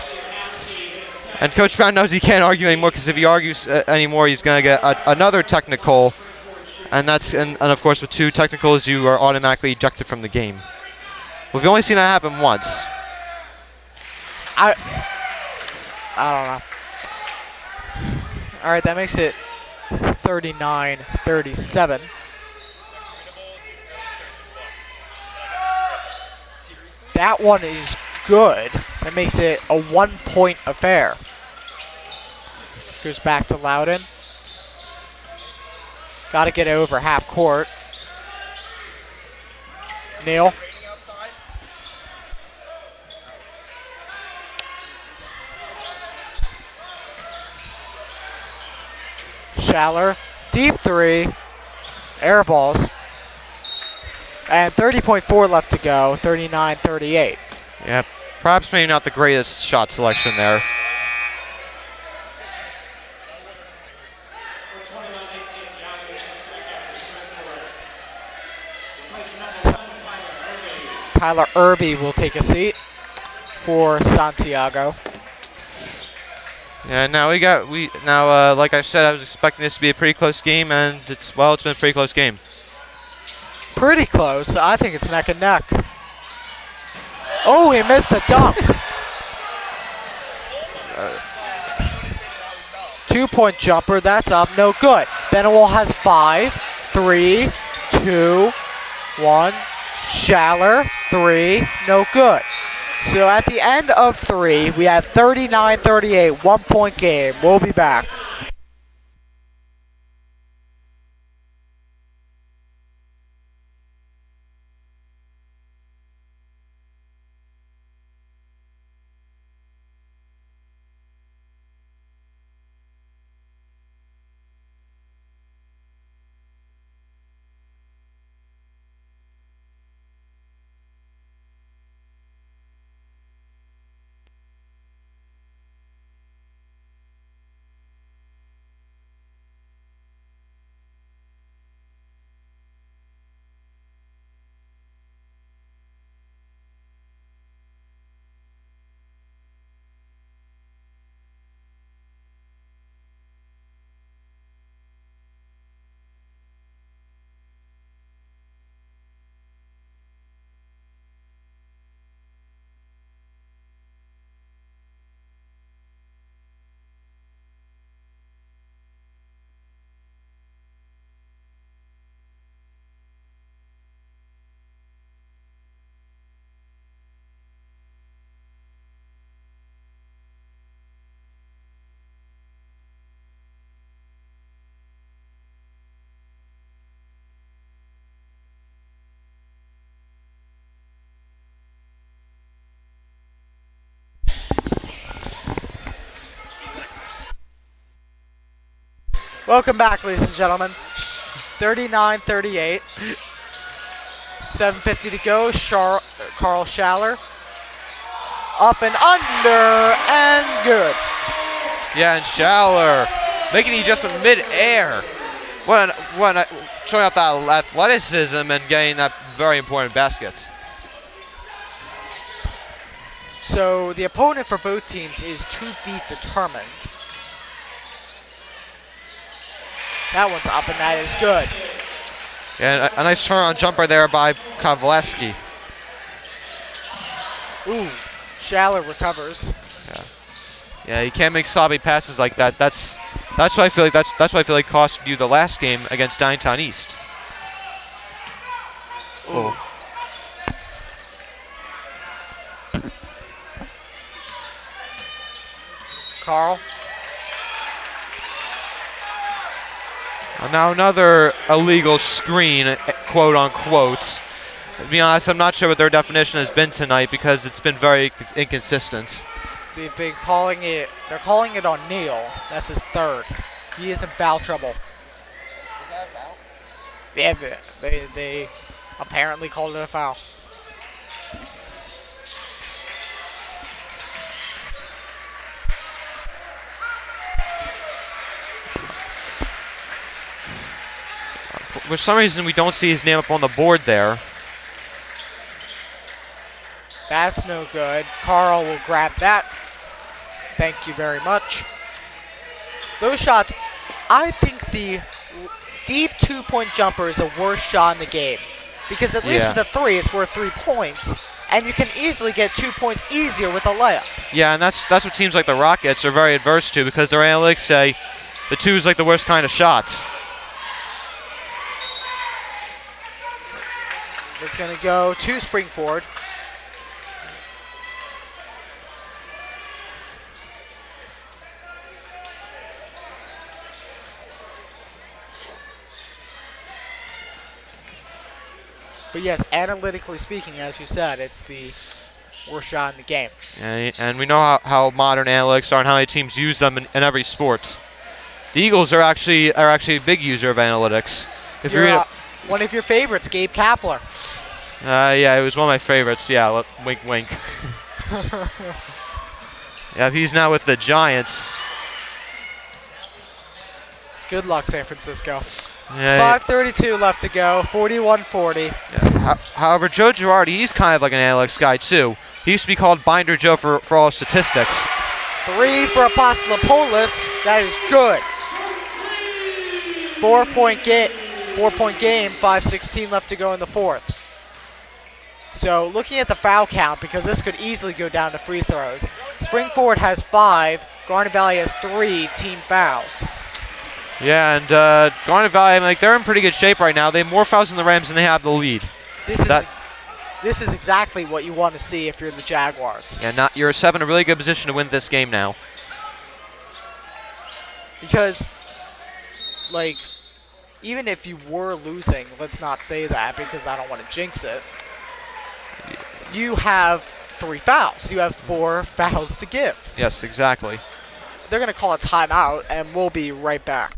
And Coach Brown knows he can't argue anymore, because if he argues anymore, he's going to get another technical. And of course, with 2 technicals, you are automatically ejected from the game. We've only seen that happen once. I don't know. All right, that makes it 39-37. That one is good. That makes it a 1-point affair. Goes back to Loudon. Got to get it over half court. Neal. Schaller, deep 3, air balls, and 30.4 left to go, 39-38. Yeah, perhaps maybe not the greatest shot selection there. Tyler Irby will take a seat for Santiago. Yeah, now like I said, I was expecting this to be a pretty close game, and it's been a pretty close game. Pretty close. I think it's neck and neck. Oh, he missed the dunk. 2-point jumper. That's up. No good. Benawal has 5, 3, 2, 1. Schaller, 3. No good. So at the end of 3, we have 39-38, 1-point game. We'll be back. Welcome back, ladies and gentlemen. 39-38. 7:50 to go. Carl Schaller. Up and under, and good. Yeah, and Schaller making the adjustment mid-air. Showing off that athleticism and getting that very important basket. So the opponent for both teams is to be determined. That one's up, and that is good. And a nice turn on jumper there by Kovaleski. Ooh, Schaller recovers. Yeah, you can't make sloppy passes like that. That's what I feel like. That's what I feel like cost you the last game against Downtown East. Ooh. Carl. Now another illegal screen, quote unquote. To be honest, I'm not sure what their definition has been tonight because it's been very inconsistent. They've been calling it. They're calling it on Neal. That's his third. He is in foul trouble. Is that a foul? Yeah, they apparently called it a foul. For some reason, we don't see his name up on the board there. That's no good. Carl will grab that. Thank you very much. Those shots, I think the deep two-point jumper is the worst shot in the game. Because at least Yeah. with a three, it's worth 3 points. And you can easily get 2 points easier with a layup. Yeah, and that's what teams like the Rockets are very adverse to because their analytics say the two is like the worst kind of shots. It's going to go to Springford. But yes, analytically speaking, as you said, it's the worst shot in the game. And we know how modern analytics are and how many teams use them in every sport. The Eagles are actually a big user of analytics. If you read one of your favorites, Gabe Kapler. yeah, it was one of my favorites. Yeah, wink, wink. Yeah, he's now with the Giants. Good luck, San Francisco. Yeah, 5:32 left to go, 41-40. yeah. However, Joe Girardi, he's kind of like an analytics guy too. He used to be called Binder Joe for all his statistics. 3 for Apostolopoulos. That is good. 4-point game, 5:16 left to go in the fourth. So looking at the foul count, because this could easily go down to free throws, Springford has 5, Garnet Valley has 3 team fouls. Yeah, and Garnet Valley, they're in pretty good shape right now. They have more fouls than the Rams, and they have the lead. This is exactly what you want to see if you're the Jaguars. Yeah, you're in a really good position to win this game now. Because, even if you were losing, let's not say that because I don't want to jinx it. You have 3 fouls. You have 4 fouls to give. Yes, exactly. They're going to call a timeout, and we'll be right back.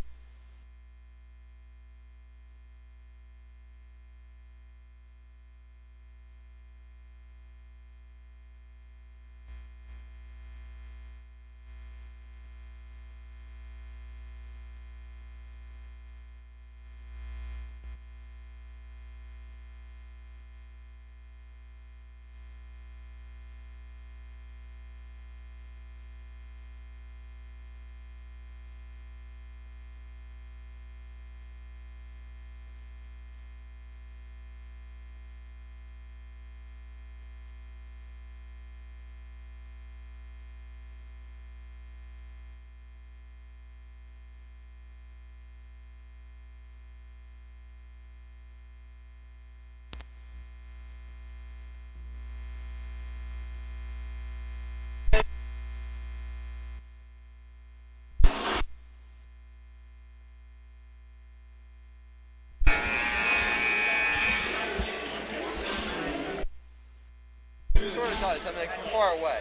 Far away.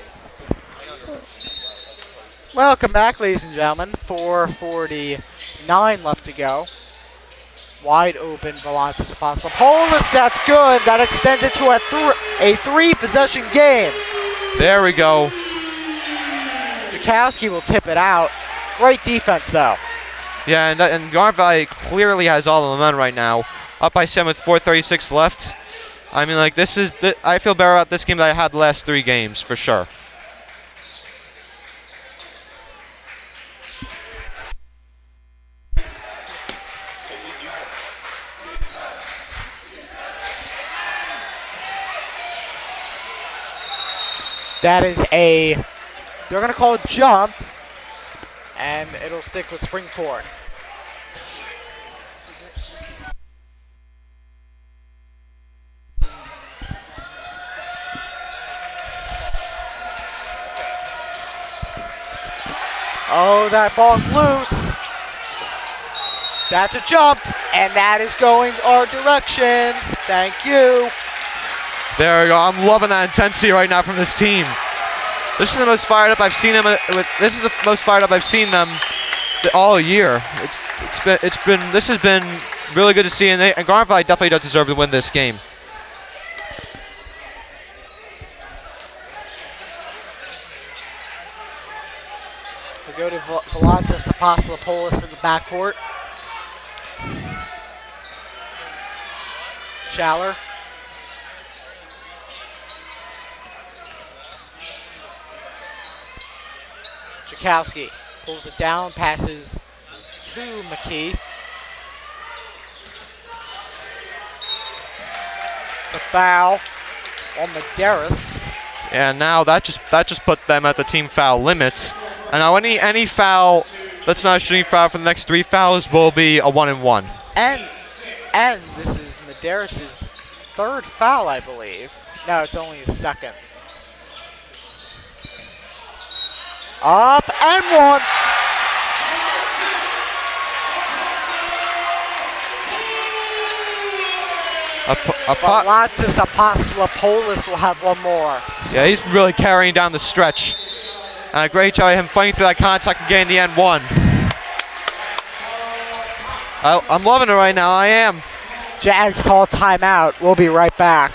Welcome back, ladies and gentlemen. 4:40 9 left to go. Wide open, Volantis Apostolopoulos. That's good. That extends it to a 3-possession game. There we go. Jakowski will tip it out. Great defense, though. Yeah, and Garnet Valley clearly has all the momentum right now. Up by 7 with 4:36 left. I mean, like, I feel better about this game than I had the last 3 games, for sure. That is they're going to call it jump, and it'll stick with spring forward. Oh, that ball's loose. That's a jump, and that is going our direction. Thank you. There we go. I'm loving that intensity right now from this team. This is the most fired up I've seen them this is the most fired up I've seen them all year. This has been really good to see, and Garnet Valley definitely does deserve to win this game. We go to Volantis Apostolopoulos in the backcourt. Schaller. Jakowski pulls it down, passes to McKee. It's a foul on Medeiros. And now that just put them at the team foul limits. And now any foul that's not a shooting foul for the next 3 fouls will be a 1-and-1. And this is Medeiros' 3rd foul, I believe. No, it's only his 2nd. Up and 1. Volantis Apostolopoulos will have 1 more. Yeah, he's really carrying down the stretch. And a great job of him fighting through that contact and getting the end 1. I'm loving it right now, I am. Jags call timeout. We'll be right back.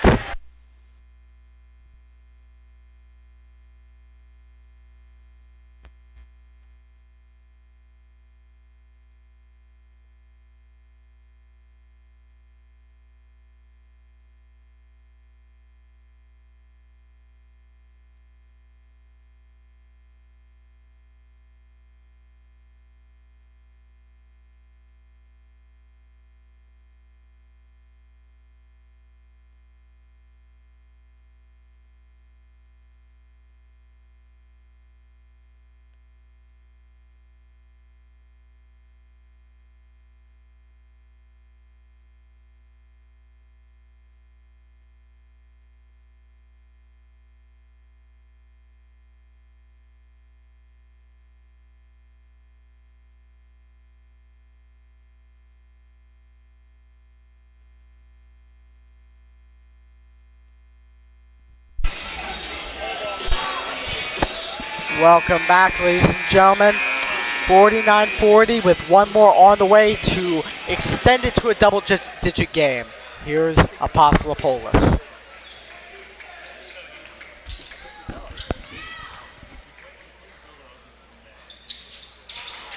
Welcome back, ladies and gentlemen. 49-40 with 1 more on the way to extend it to a double-digit game. Here's Apostolopoulos.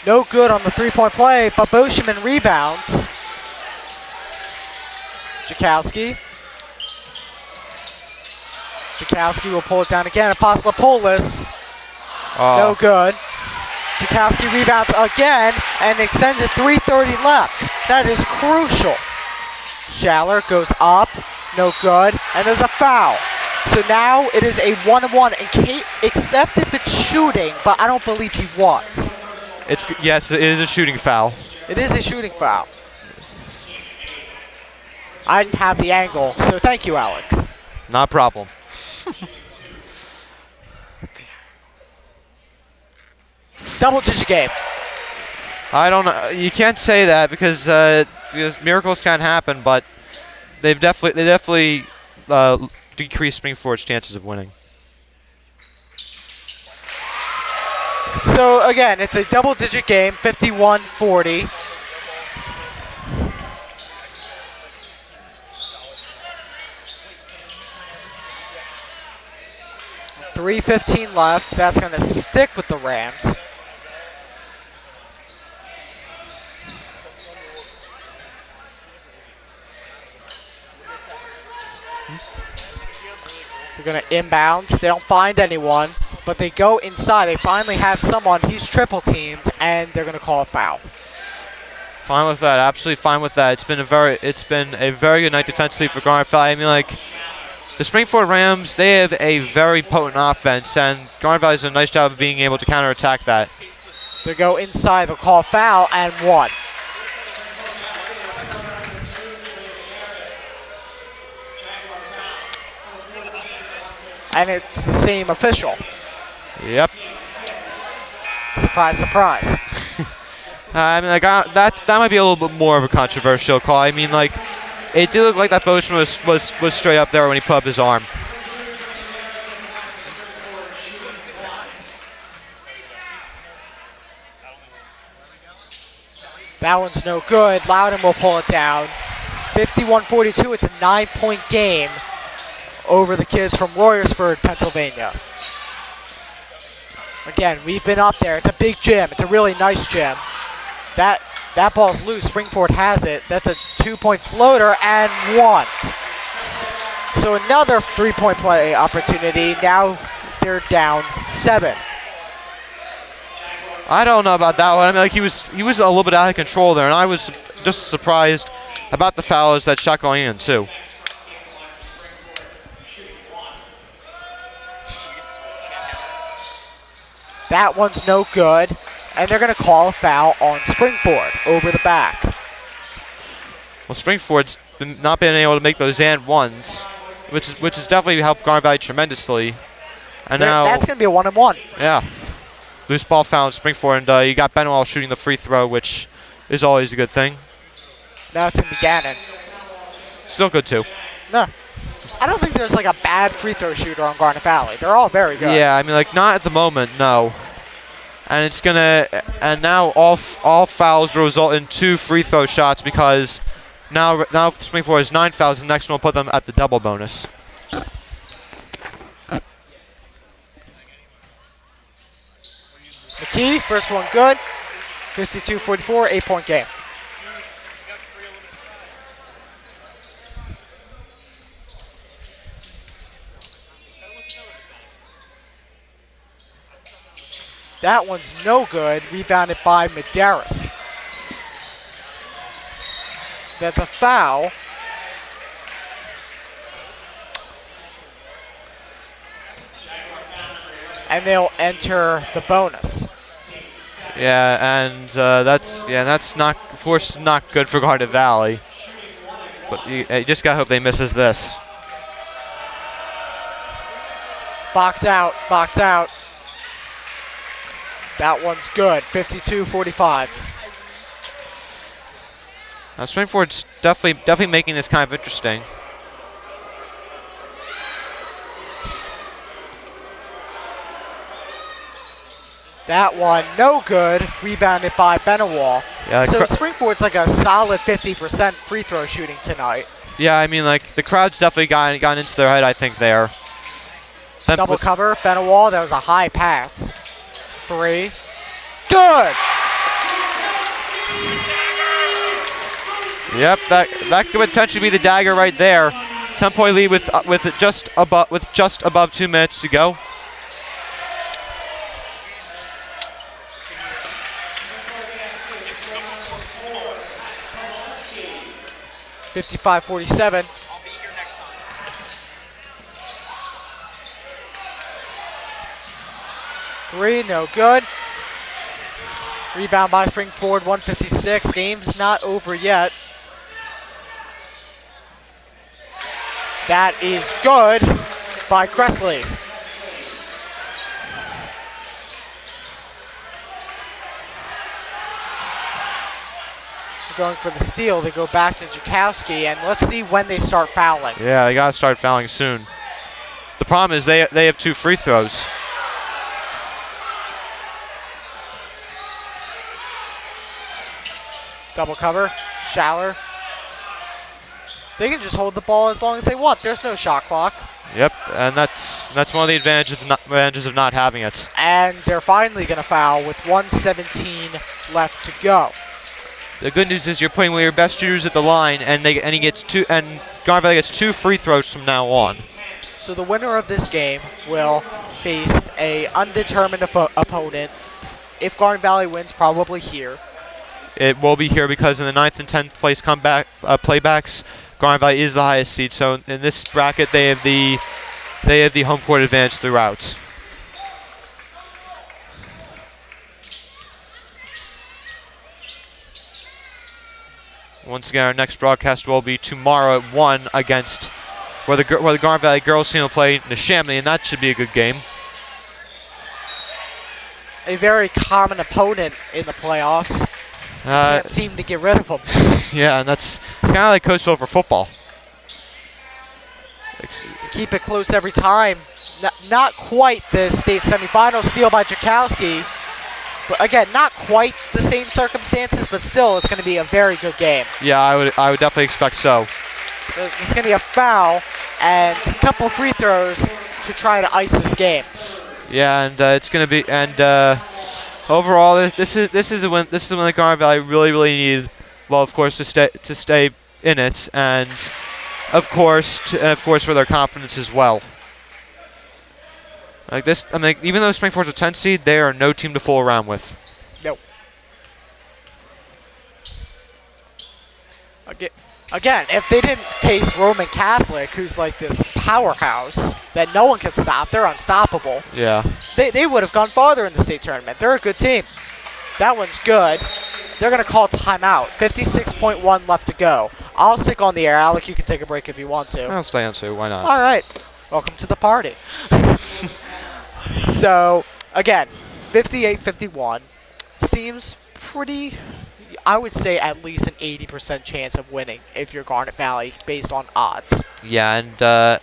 No good on the 3-point play, but Boschman rebounds. Jakowski. Jakowski will pull it down again. Apostolopoulos. No good. Jakowski rebounds again and extends it 3:30 left. That is crucial. Schaller goes up. No good. And there's a foul. So now it is a 1-on-1, except if it's shooting, but I don't believe he was. Yes, it is a shooting foul. It is a shooting foul. I didn't have the angle, so thank you, Alec. Not a problem. Double-digit game. I don't know. You can't say that because miracles can happen, but they definitely decreased Springford's chances of winning. So again, it's a double-digit game, 51-40. 3:15 left. That's going to stick with the Rams. They're going to inbound. They don't find anyone, but they go inside. They finally have someone. He's triple teamed, and they're going to call a foul. Fine with that. Absolutely fine with that. It's been a very good night defensively for Garnet Valley. I mean, like, the Springfield Rams, they have a very potent offense, and Garnet Valley does a nice job of being able to counterattack that. They go inside. They'll call a foul and one. And it's the same official. Yep. Surprise, surprise. I mean, like, that might be a little bit more of a controversial call. I mean, like, it did look like that motion was straight up there when he put up his arm. That one's no good. Loudon will pull it down. 51-42. It's a 9-point game over the kids from Royersford, Pennsylvania. Again, we've been up there. It's a big gym. It's a really nice gym. That ball's loose. Springford has it. That's a 2-point floater and one. So another 3-point play opportunity. Now they're down 7. I don't know about that one. I mean, like, he was a little bit out of control there, and I was just surprised about the fouls that shot going in too. That one's no good, and they're going to call a foul on Springford over the back. Well, Springford's not been able to make those and ones, which has definitely helped Garnet Valley tremendously. And now That's going to be a 1-and-1. Yeah, loose ball foul on Springford, and you got Benwell shooting the free throw, which is always a good thing. Now it's going to be Gannon. Still good too. No. I don't think there's like a bad free throw shooter on Garnet Valley. They're all very good. Yeah, I mean, like, not at the moment, no. And now all fouls will result in 2 free throw shots because now Springfield has 9 fouls. The next one will put them at the double bonus. McKee, first one good. 52-44, 8-point game. That one's no good. Rebounded by Medeiros. That's a foul. And they'll enter the bonus. Yeah, and that's not, of course, not good for Garnet Valley. But you just gotta hope they misses this. Box out, box out. That one's good. 52-45. Now Springford's definitely making this kind of interesting. That one, no good. Rebounded by Benewall. Yeah, so Springford's like a solid 50% free throw shooting tonight. Yeah, I mean, like, the crowd's definitely gotten into their head, I think, there. Double cover, Benewall. That was a high pass. 3. Good! Yep, that could potentially be the dagger right there. 10-point lead with just above 2 minutes to go. $55-47. Three, no good. Rebound by Springford, 156. Game's not over yet. That is good by Cressley. Going for the steal, they go back to Jakowski, and let's see when they start fouling. Yeah, they gotta start fouling soon. The problem is they have 2 free throws. Double cover, Schaller. They can just hold the ball as long as they want. There's no shot clock. Yep, and that's one of the advantages of not having it. And they're finally going to foul with 1:17 left to go. The good news is you're putting one of your best shooters at the line, and Garnet Valley gets 2 free throws from now on. So the winner of this game will face a undetermined opponent. If Garnet Valley wins, probably here. It will be here because in the 9th and 10th place playbacks, Garnet Valley is the highest seed. So in this bracket, they have the home court advantage throughout. Once again, our next broadcast will be tomorrow at 1 against where the Garnet Valley girls team will play Neshaminy, and that should be a good game. A very common opponent in the playoffs. Can't seem to get rid of them. Yeah, and that's kind of like Coachville for football. Keep it close every time. Not quite the state semifinal steal by Jakowski. But again, not quite the same circumstances, but still it's going to be a very good game. Yeah, I would definitely expect so. There's going to be a foul and a couple free throws to try to ice this game. Yeah, and it's going to be overall this is a win. This is a win that Garnet Valley really needed. Well, of course, to stay in it, and of course for their confidence as well. Like this, I mean, even though Springford's a 10 seed, they are no team to fool around with. Nope. Again, if they didn't face Roman Catholic, who's like this powerhouse that no one can stop, they're unstoppable. Yeah. They would have gone farther in the state tournament. They're a good team. That one's good. They're going to call timeout. 56.1 left to go. I'll stick on the air. Alec, you can take a break if you want to. I'll stay on too. Why not? All right. Welcome to the party. So, again, 58-51 seems pretty, I would say at least an 80% chance of winning if you're Garnet Valley based on odds. Yeah, and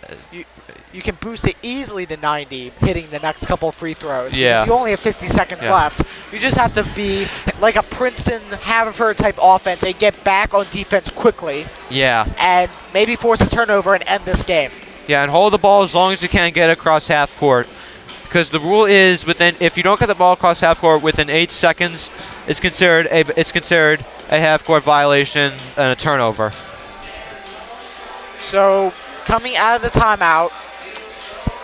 you can boost it easily to 90 hitting the next couple free throws. Yeah. Because you only have 50 seconds left. You just have to be like a Princeton Haverford type offense and get back on defense quickly. Yeah. And maybe force a turnover and end this game. Yeah, and hold the ball as long as you can get across half court. Because the rule is if you don't get the ball across half court within 8 seconds, it's considered a half court violation and a turnover. So coming out of the timeout,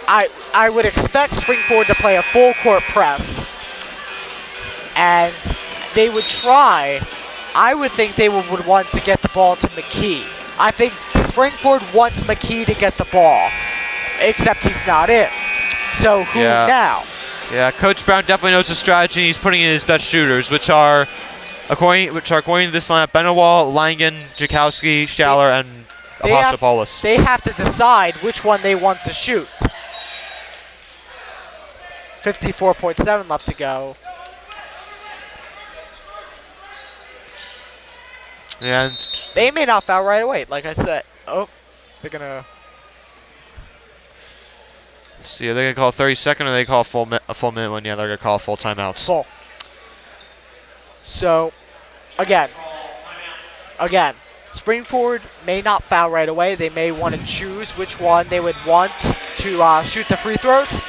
I would expect Springford to play a full court press, and they would try. I would think they would want to get the ball to McKee. I think Springford wants McKee to get the ball, except he's not in. So who now? Yeah, Coach Brown definitely knows the strategy. He's putting in his best shooters, which are according to this lineup: Benowal, Langen, Jakowski, Schaller, and Apostopoulos. They have to decide which one they want to shoot. 54.7 left to go. And they may not foul right away, like I said. Oh, they're gonna. See, are they gonna call a 30-second or they call a full minute one? Yeah, they're gonna call a full timeout. Full. So, again, Springford may not foul right away. They may want to choose which one they would want to shoot the free throws.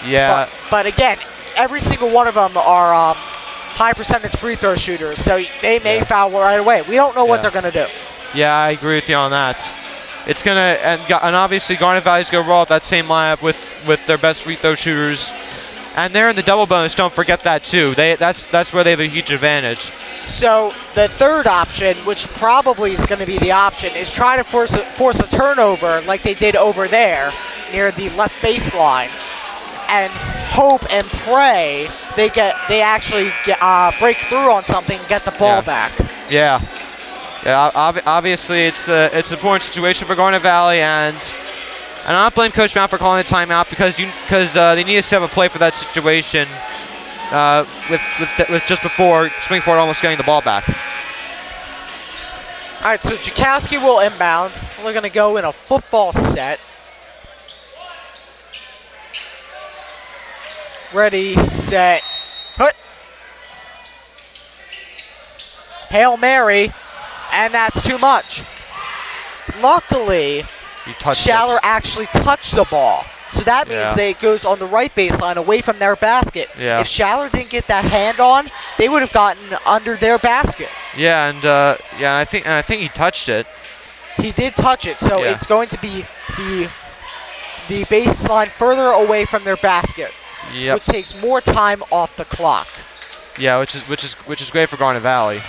Yeah. But again, every single one of them are high percentage free throw shooters, so they may foul right away. We don't know what they're gonna do. Yeah, I agree with you on that. It's gonna and obviously Garnet Valley's gonna roll out that same lineup with their best free throw shooters, and they're in the double bonus. Don't forget that too. That's where they have a huge advantage. So the third option, which probably is going to be the option, is try to force a turnover like they did over there near the left baseline, and hope and pray they actually break through on something and get the ball back. Yeah. Yeah, obviously it's an important situation for Garnet Valley, and I don't blame Coach Brown for calling a timeout because they need to set up a play for that situation with just before Springford almost getting the ball back. All right, so Jakowski will inbound. We're going to go in a football set. Ready, set, put. Hail Mary. And that's too much. Luckily, He touched Schaller it. actually touched the ball. So that means Yeah. that it goes on the right baseline away from their basket. Yeah. If Schaller didn't get that hand on, they would have gotten under their basket. Yeah, and I think he touched it. He did touch it, so Yeah. it's going to be the baseline further away from their basket, Yep. which takes more time off the clock. Yeah, which is great for Garnet Valley.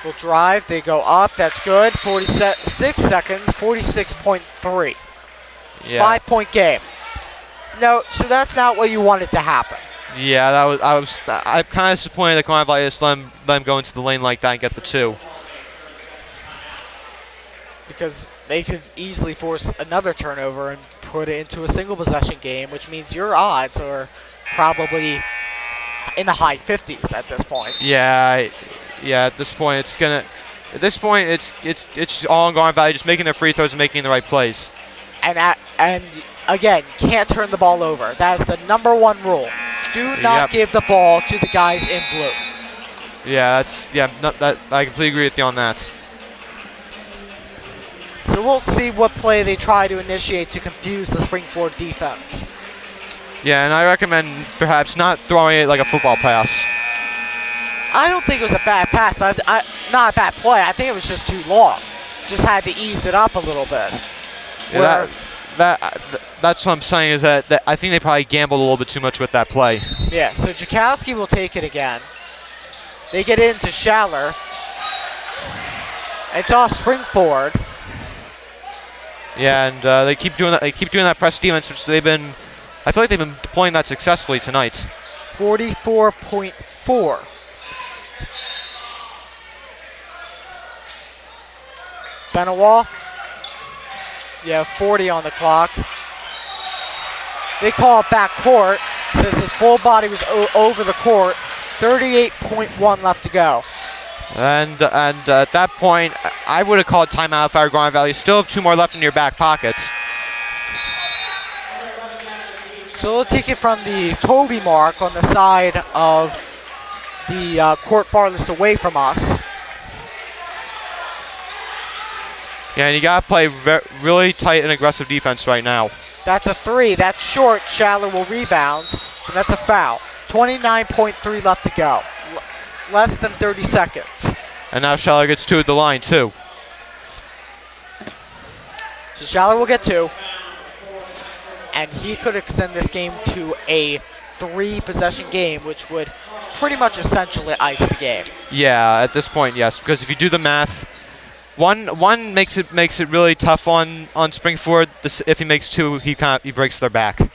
Will drive, they go up, that's good. 46 seconds, 46.3. Yeah. 5-point game. No, so that's not what you wanted to happen. Yeah, I'm kind of disappointed that Garnet Valley just let them go into the lane like that and get the 2. Because they could easily force another turnover and put it into a single possession game, which means your odds are probably in the high 50s at this point. Yeah, at this point it's just all on Garnet Valley, just making their free throws and making the right plays. And again, can't turn the ball over. That is the #1 rule. Do not Yep. give the ball to the guys in blue. Yeah, I completely agree with you on that. So we'll see what play they try to initiate to confuse the Springford defense. Yeah, and I recommend perhaps not throwing it like a football pass. I don't think it was a bad pass. Not a bad play. I think it was just too long. Just had to ease it up a little bit. Yeah, that's what I'm saying is that I think they probably gambled a little bit too much with that play. Yeah, so Jakowski will take it again. They get into Schaller. It's off Springford. Yeah, and they keep doing that. They keep doing that press defense, which I feel like they've been deploying that successfully tonight. 44.4. Benawal. Yeah, 40 on the clock. They call it back court. Says his full body was over the court. 38.1 left to go. And at that point, I would have called timeout if I were Garnet Valley. You still have 2 more left in your back pockets. So they'll take it from the Toby mark on the side of the court farthest away from us. Yeah, and you got to play really tight and aggressive defense right now. That's a 3. That's short. Schaller will rebound, and that's a foul. 29.3 left to go. Less than 30 seconds. And now Schaller gets 2 at the line, too. So Schaller will get 2. And he could extend this game to a 3-possession game, which would pretty much essentially ice the game. Yeah, at this point, yes. Because if you do the math, one makes it really tough on Springford. If he makes 2, he breaks their back.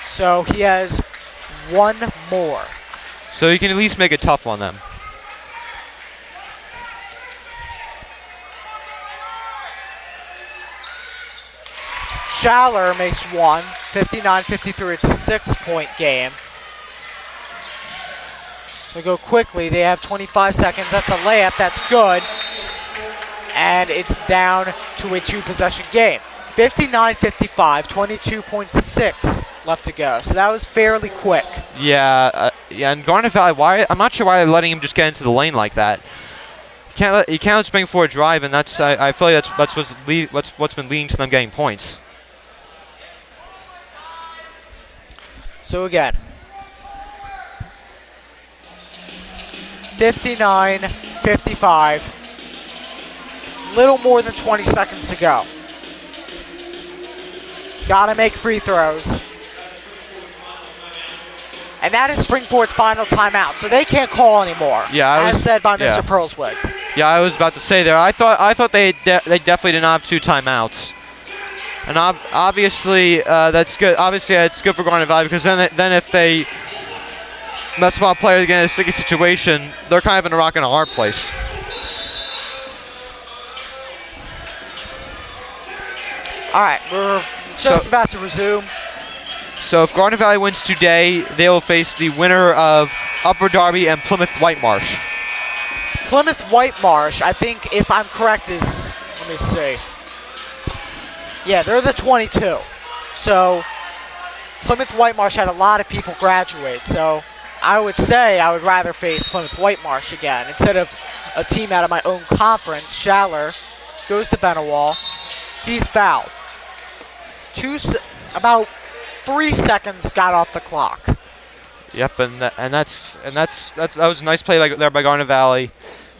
So he has 1 more. So you can at least make it tough on them. Schaller makes 1, 59-53. It's a 6-point game. They go quickly. They have 25 seconds. That's a layup. That's good. And it's down to a 2-possession game. 59-55, 22.6 left to go. So that was fairly quick. Yeah, and Garnet Valley, I'm not sure why they're letting him just get into the lane like that. You can't let Springford drive, and that's I feel like that's what's been leading to them getting points. So again, 59-55, little more than 20 seconds to go. Gotta make free throws. And that is Springford's final timeout, so they can't call anymore, as said by Mr. Perlswick. Yeah, I was about to say there. I thought they definitely did not have 2 timeouts. And obviously that's good. Obviously, it's good for Garnet Valley because then if they let small players get in a sticky situation, they're kind of in a rock and a hard place. All right, we're just about to resume. So if Garnet Valley wins today, they will face the winner of Upper Darby and Plymouth Whitemarsh. Plymouth Whitemarsh, I think, if I'm correct, is, let me see. Yeah, they're the 22. So Plymouth Whitemarsh had a lot of people graduate. So I would say I would rather face Plymouth Whitemarsh again instead of a team out of my own conference. Schaller goes to Benewall. He's fouled. About 3 seconds got off the clock. Yep, that was a nice play there by Garnet Valley.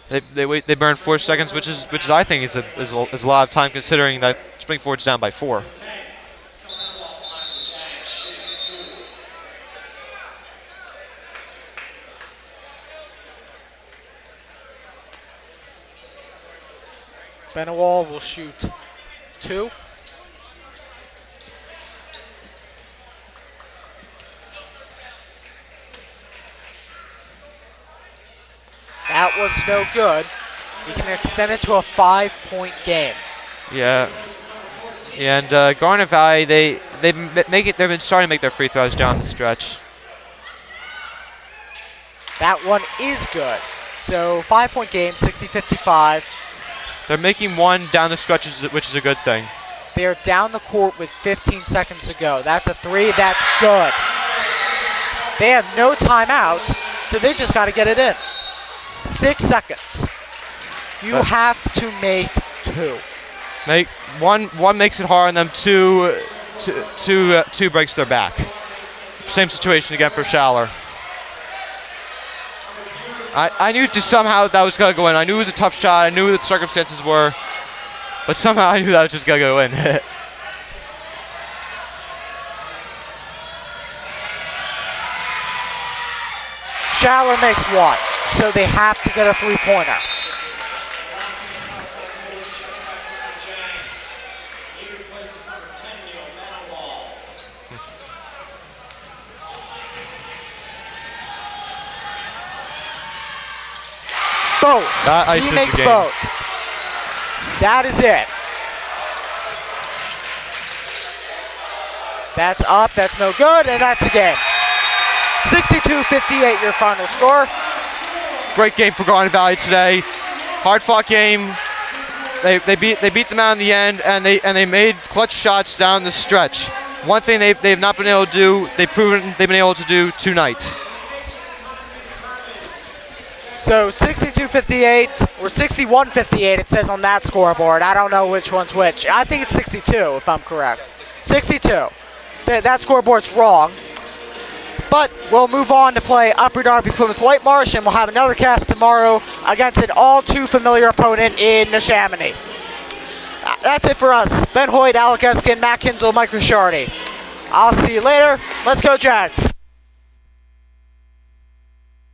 They burned 4 seconds, which is I think is a lot of time considering that Springford's down by 4. Benewall will shoot 2. That one's no good. He can extend it to a 5-point game. Yeah. And Garnet Valley, they've been starting to make their free throws down the stretch. That one is good. So 5-point game, 60-55. They're making one down the stretch, which is a good thing. They're down the court with 15 seconds to go. That's a 3. That's good. They have no timeouts, so they just got to get it in. 6 seconds. You have to make 2. One makes it hard, and then two breaks their back. Same situation again for Schaller. I knew just somehow that was gonna go in. I knew it was a tough shot. I knew what the circumstances were, but somehow I knew that was just gonna go in. Schaller makes 1, so they have to get a 3-pointer. Both. He makes both. That is it. That's up, that's no good, and that's the game. 62-58 your final score. Great game for Garnet Valley today. Hard-fought game. They beat them out in the end, and they made clutch shots down the stretch. One thing they've not been able to do, they've been able to do tonight. So 62-58 or 61-58 it says on that scoreboard. I don't know which one's which. I think it's 62 if I'm correct. 62. That scoreboard's wrong. But we'll move on to play Upper Darby Plymouth Whitemarsh, and we'll have another cast tomorrow against an all too familiar opponent in Neshaminy. That's it for us. Ben Hoyt, Alec Eskin, Matt Kinzel, Mike Risciardi. I'll see you later. Let's go Jags.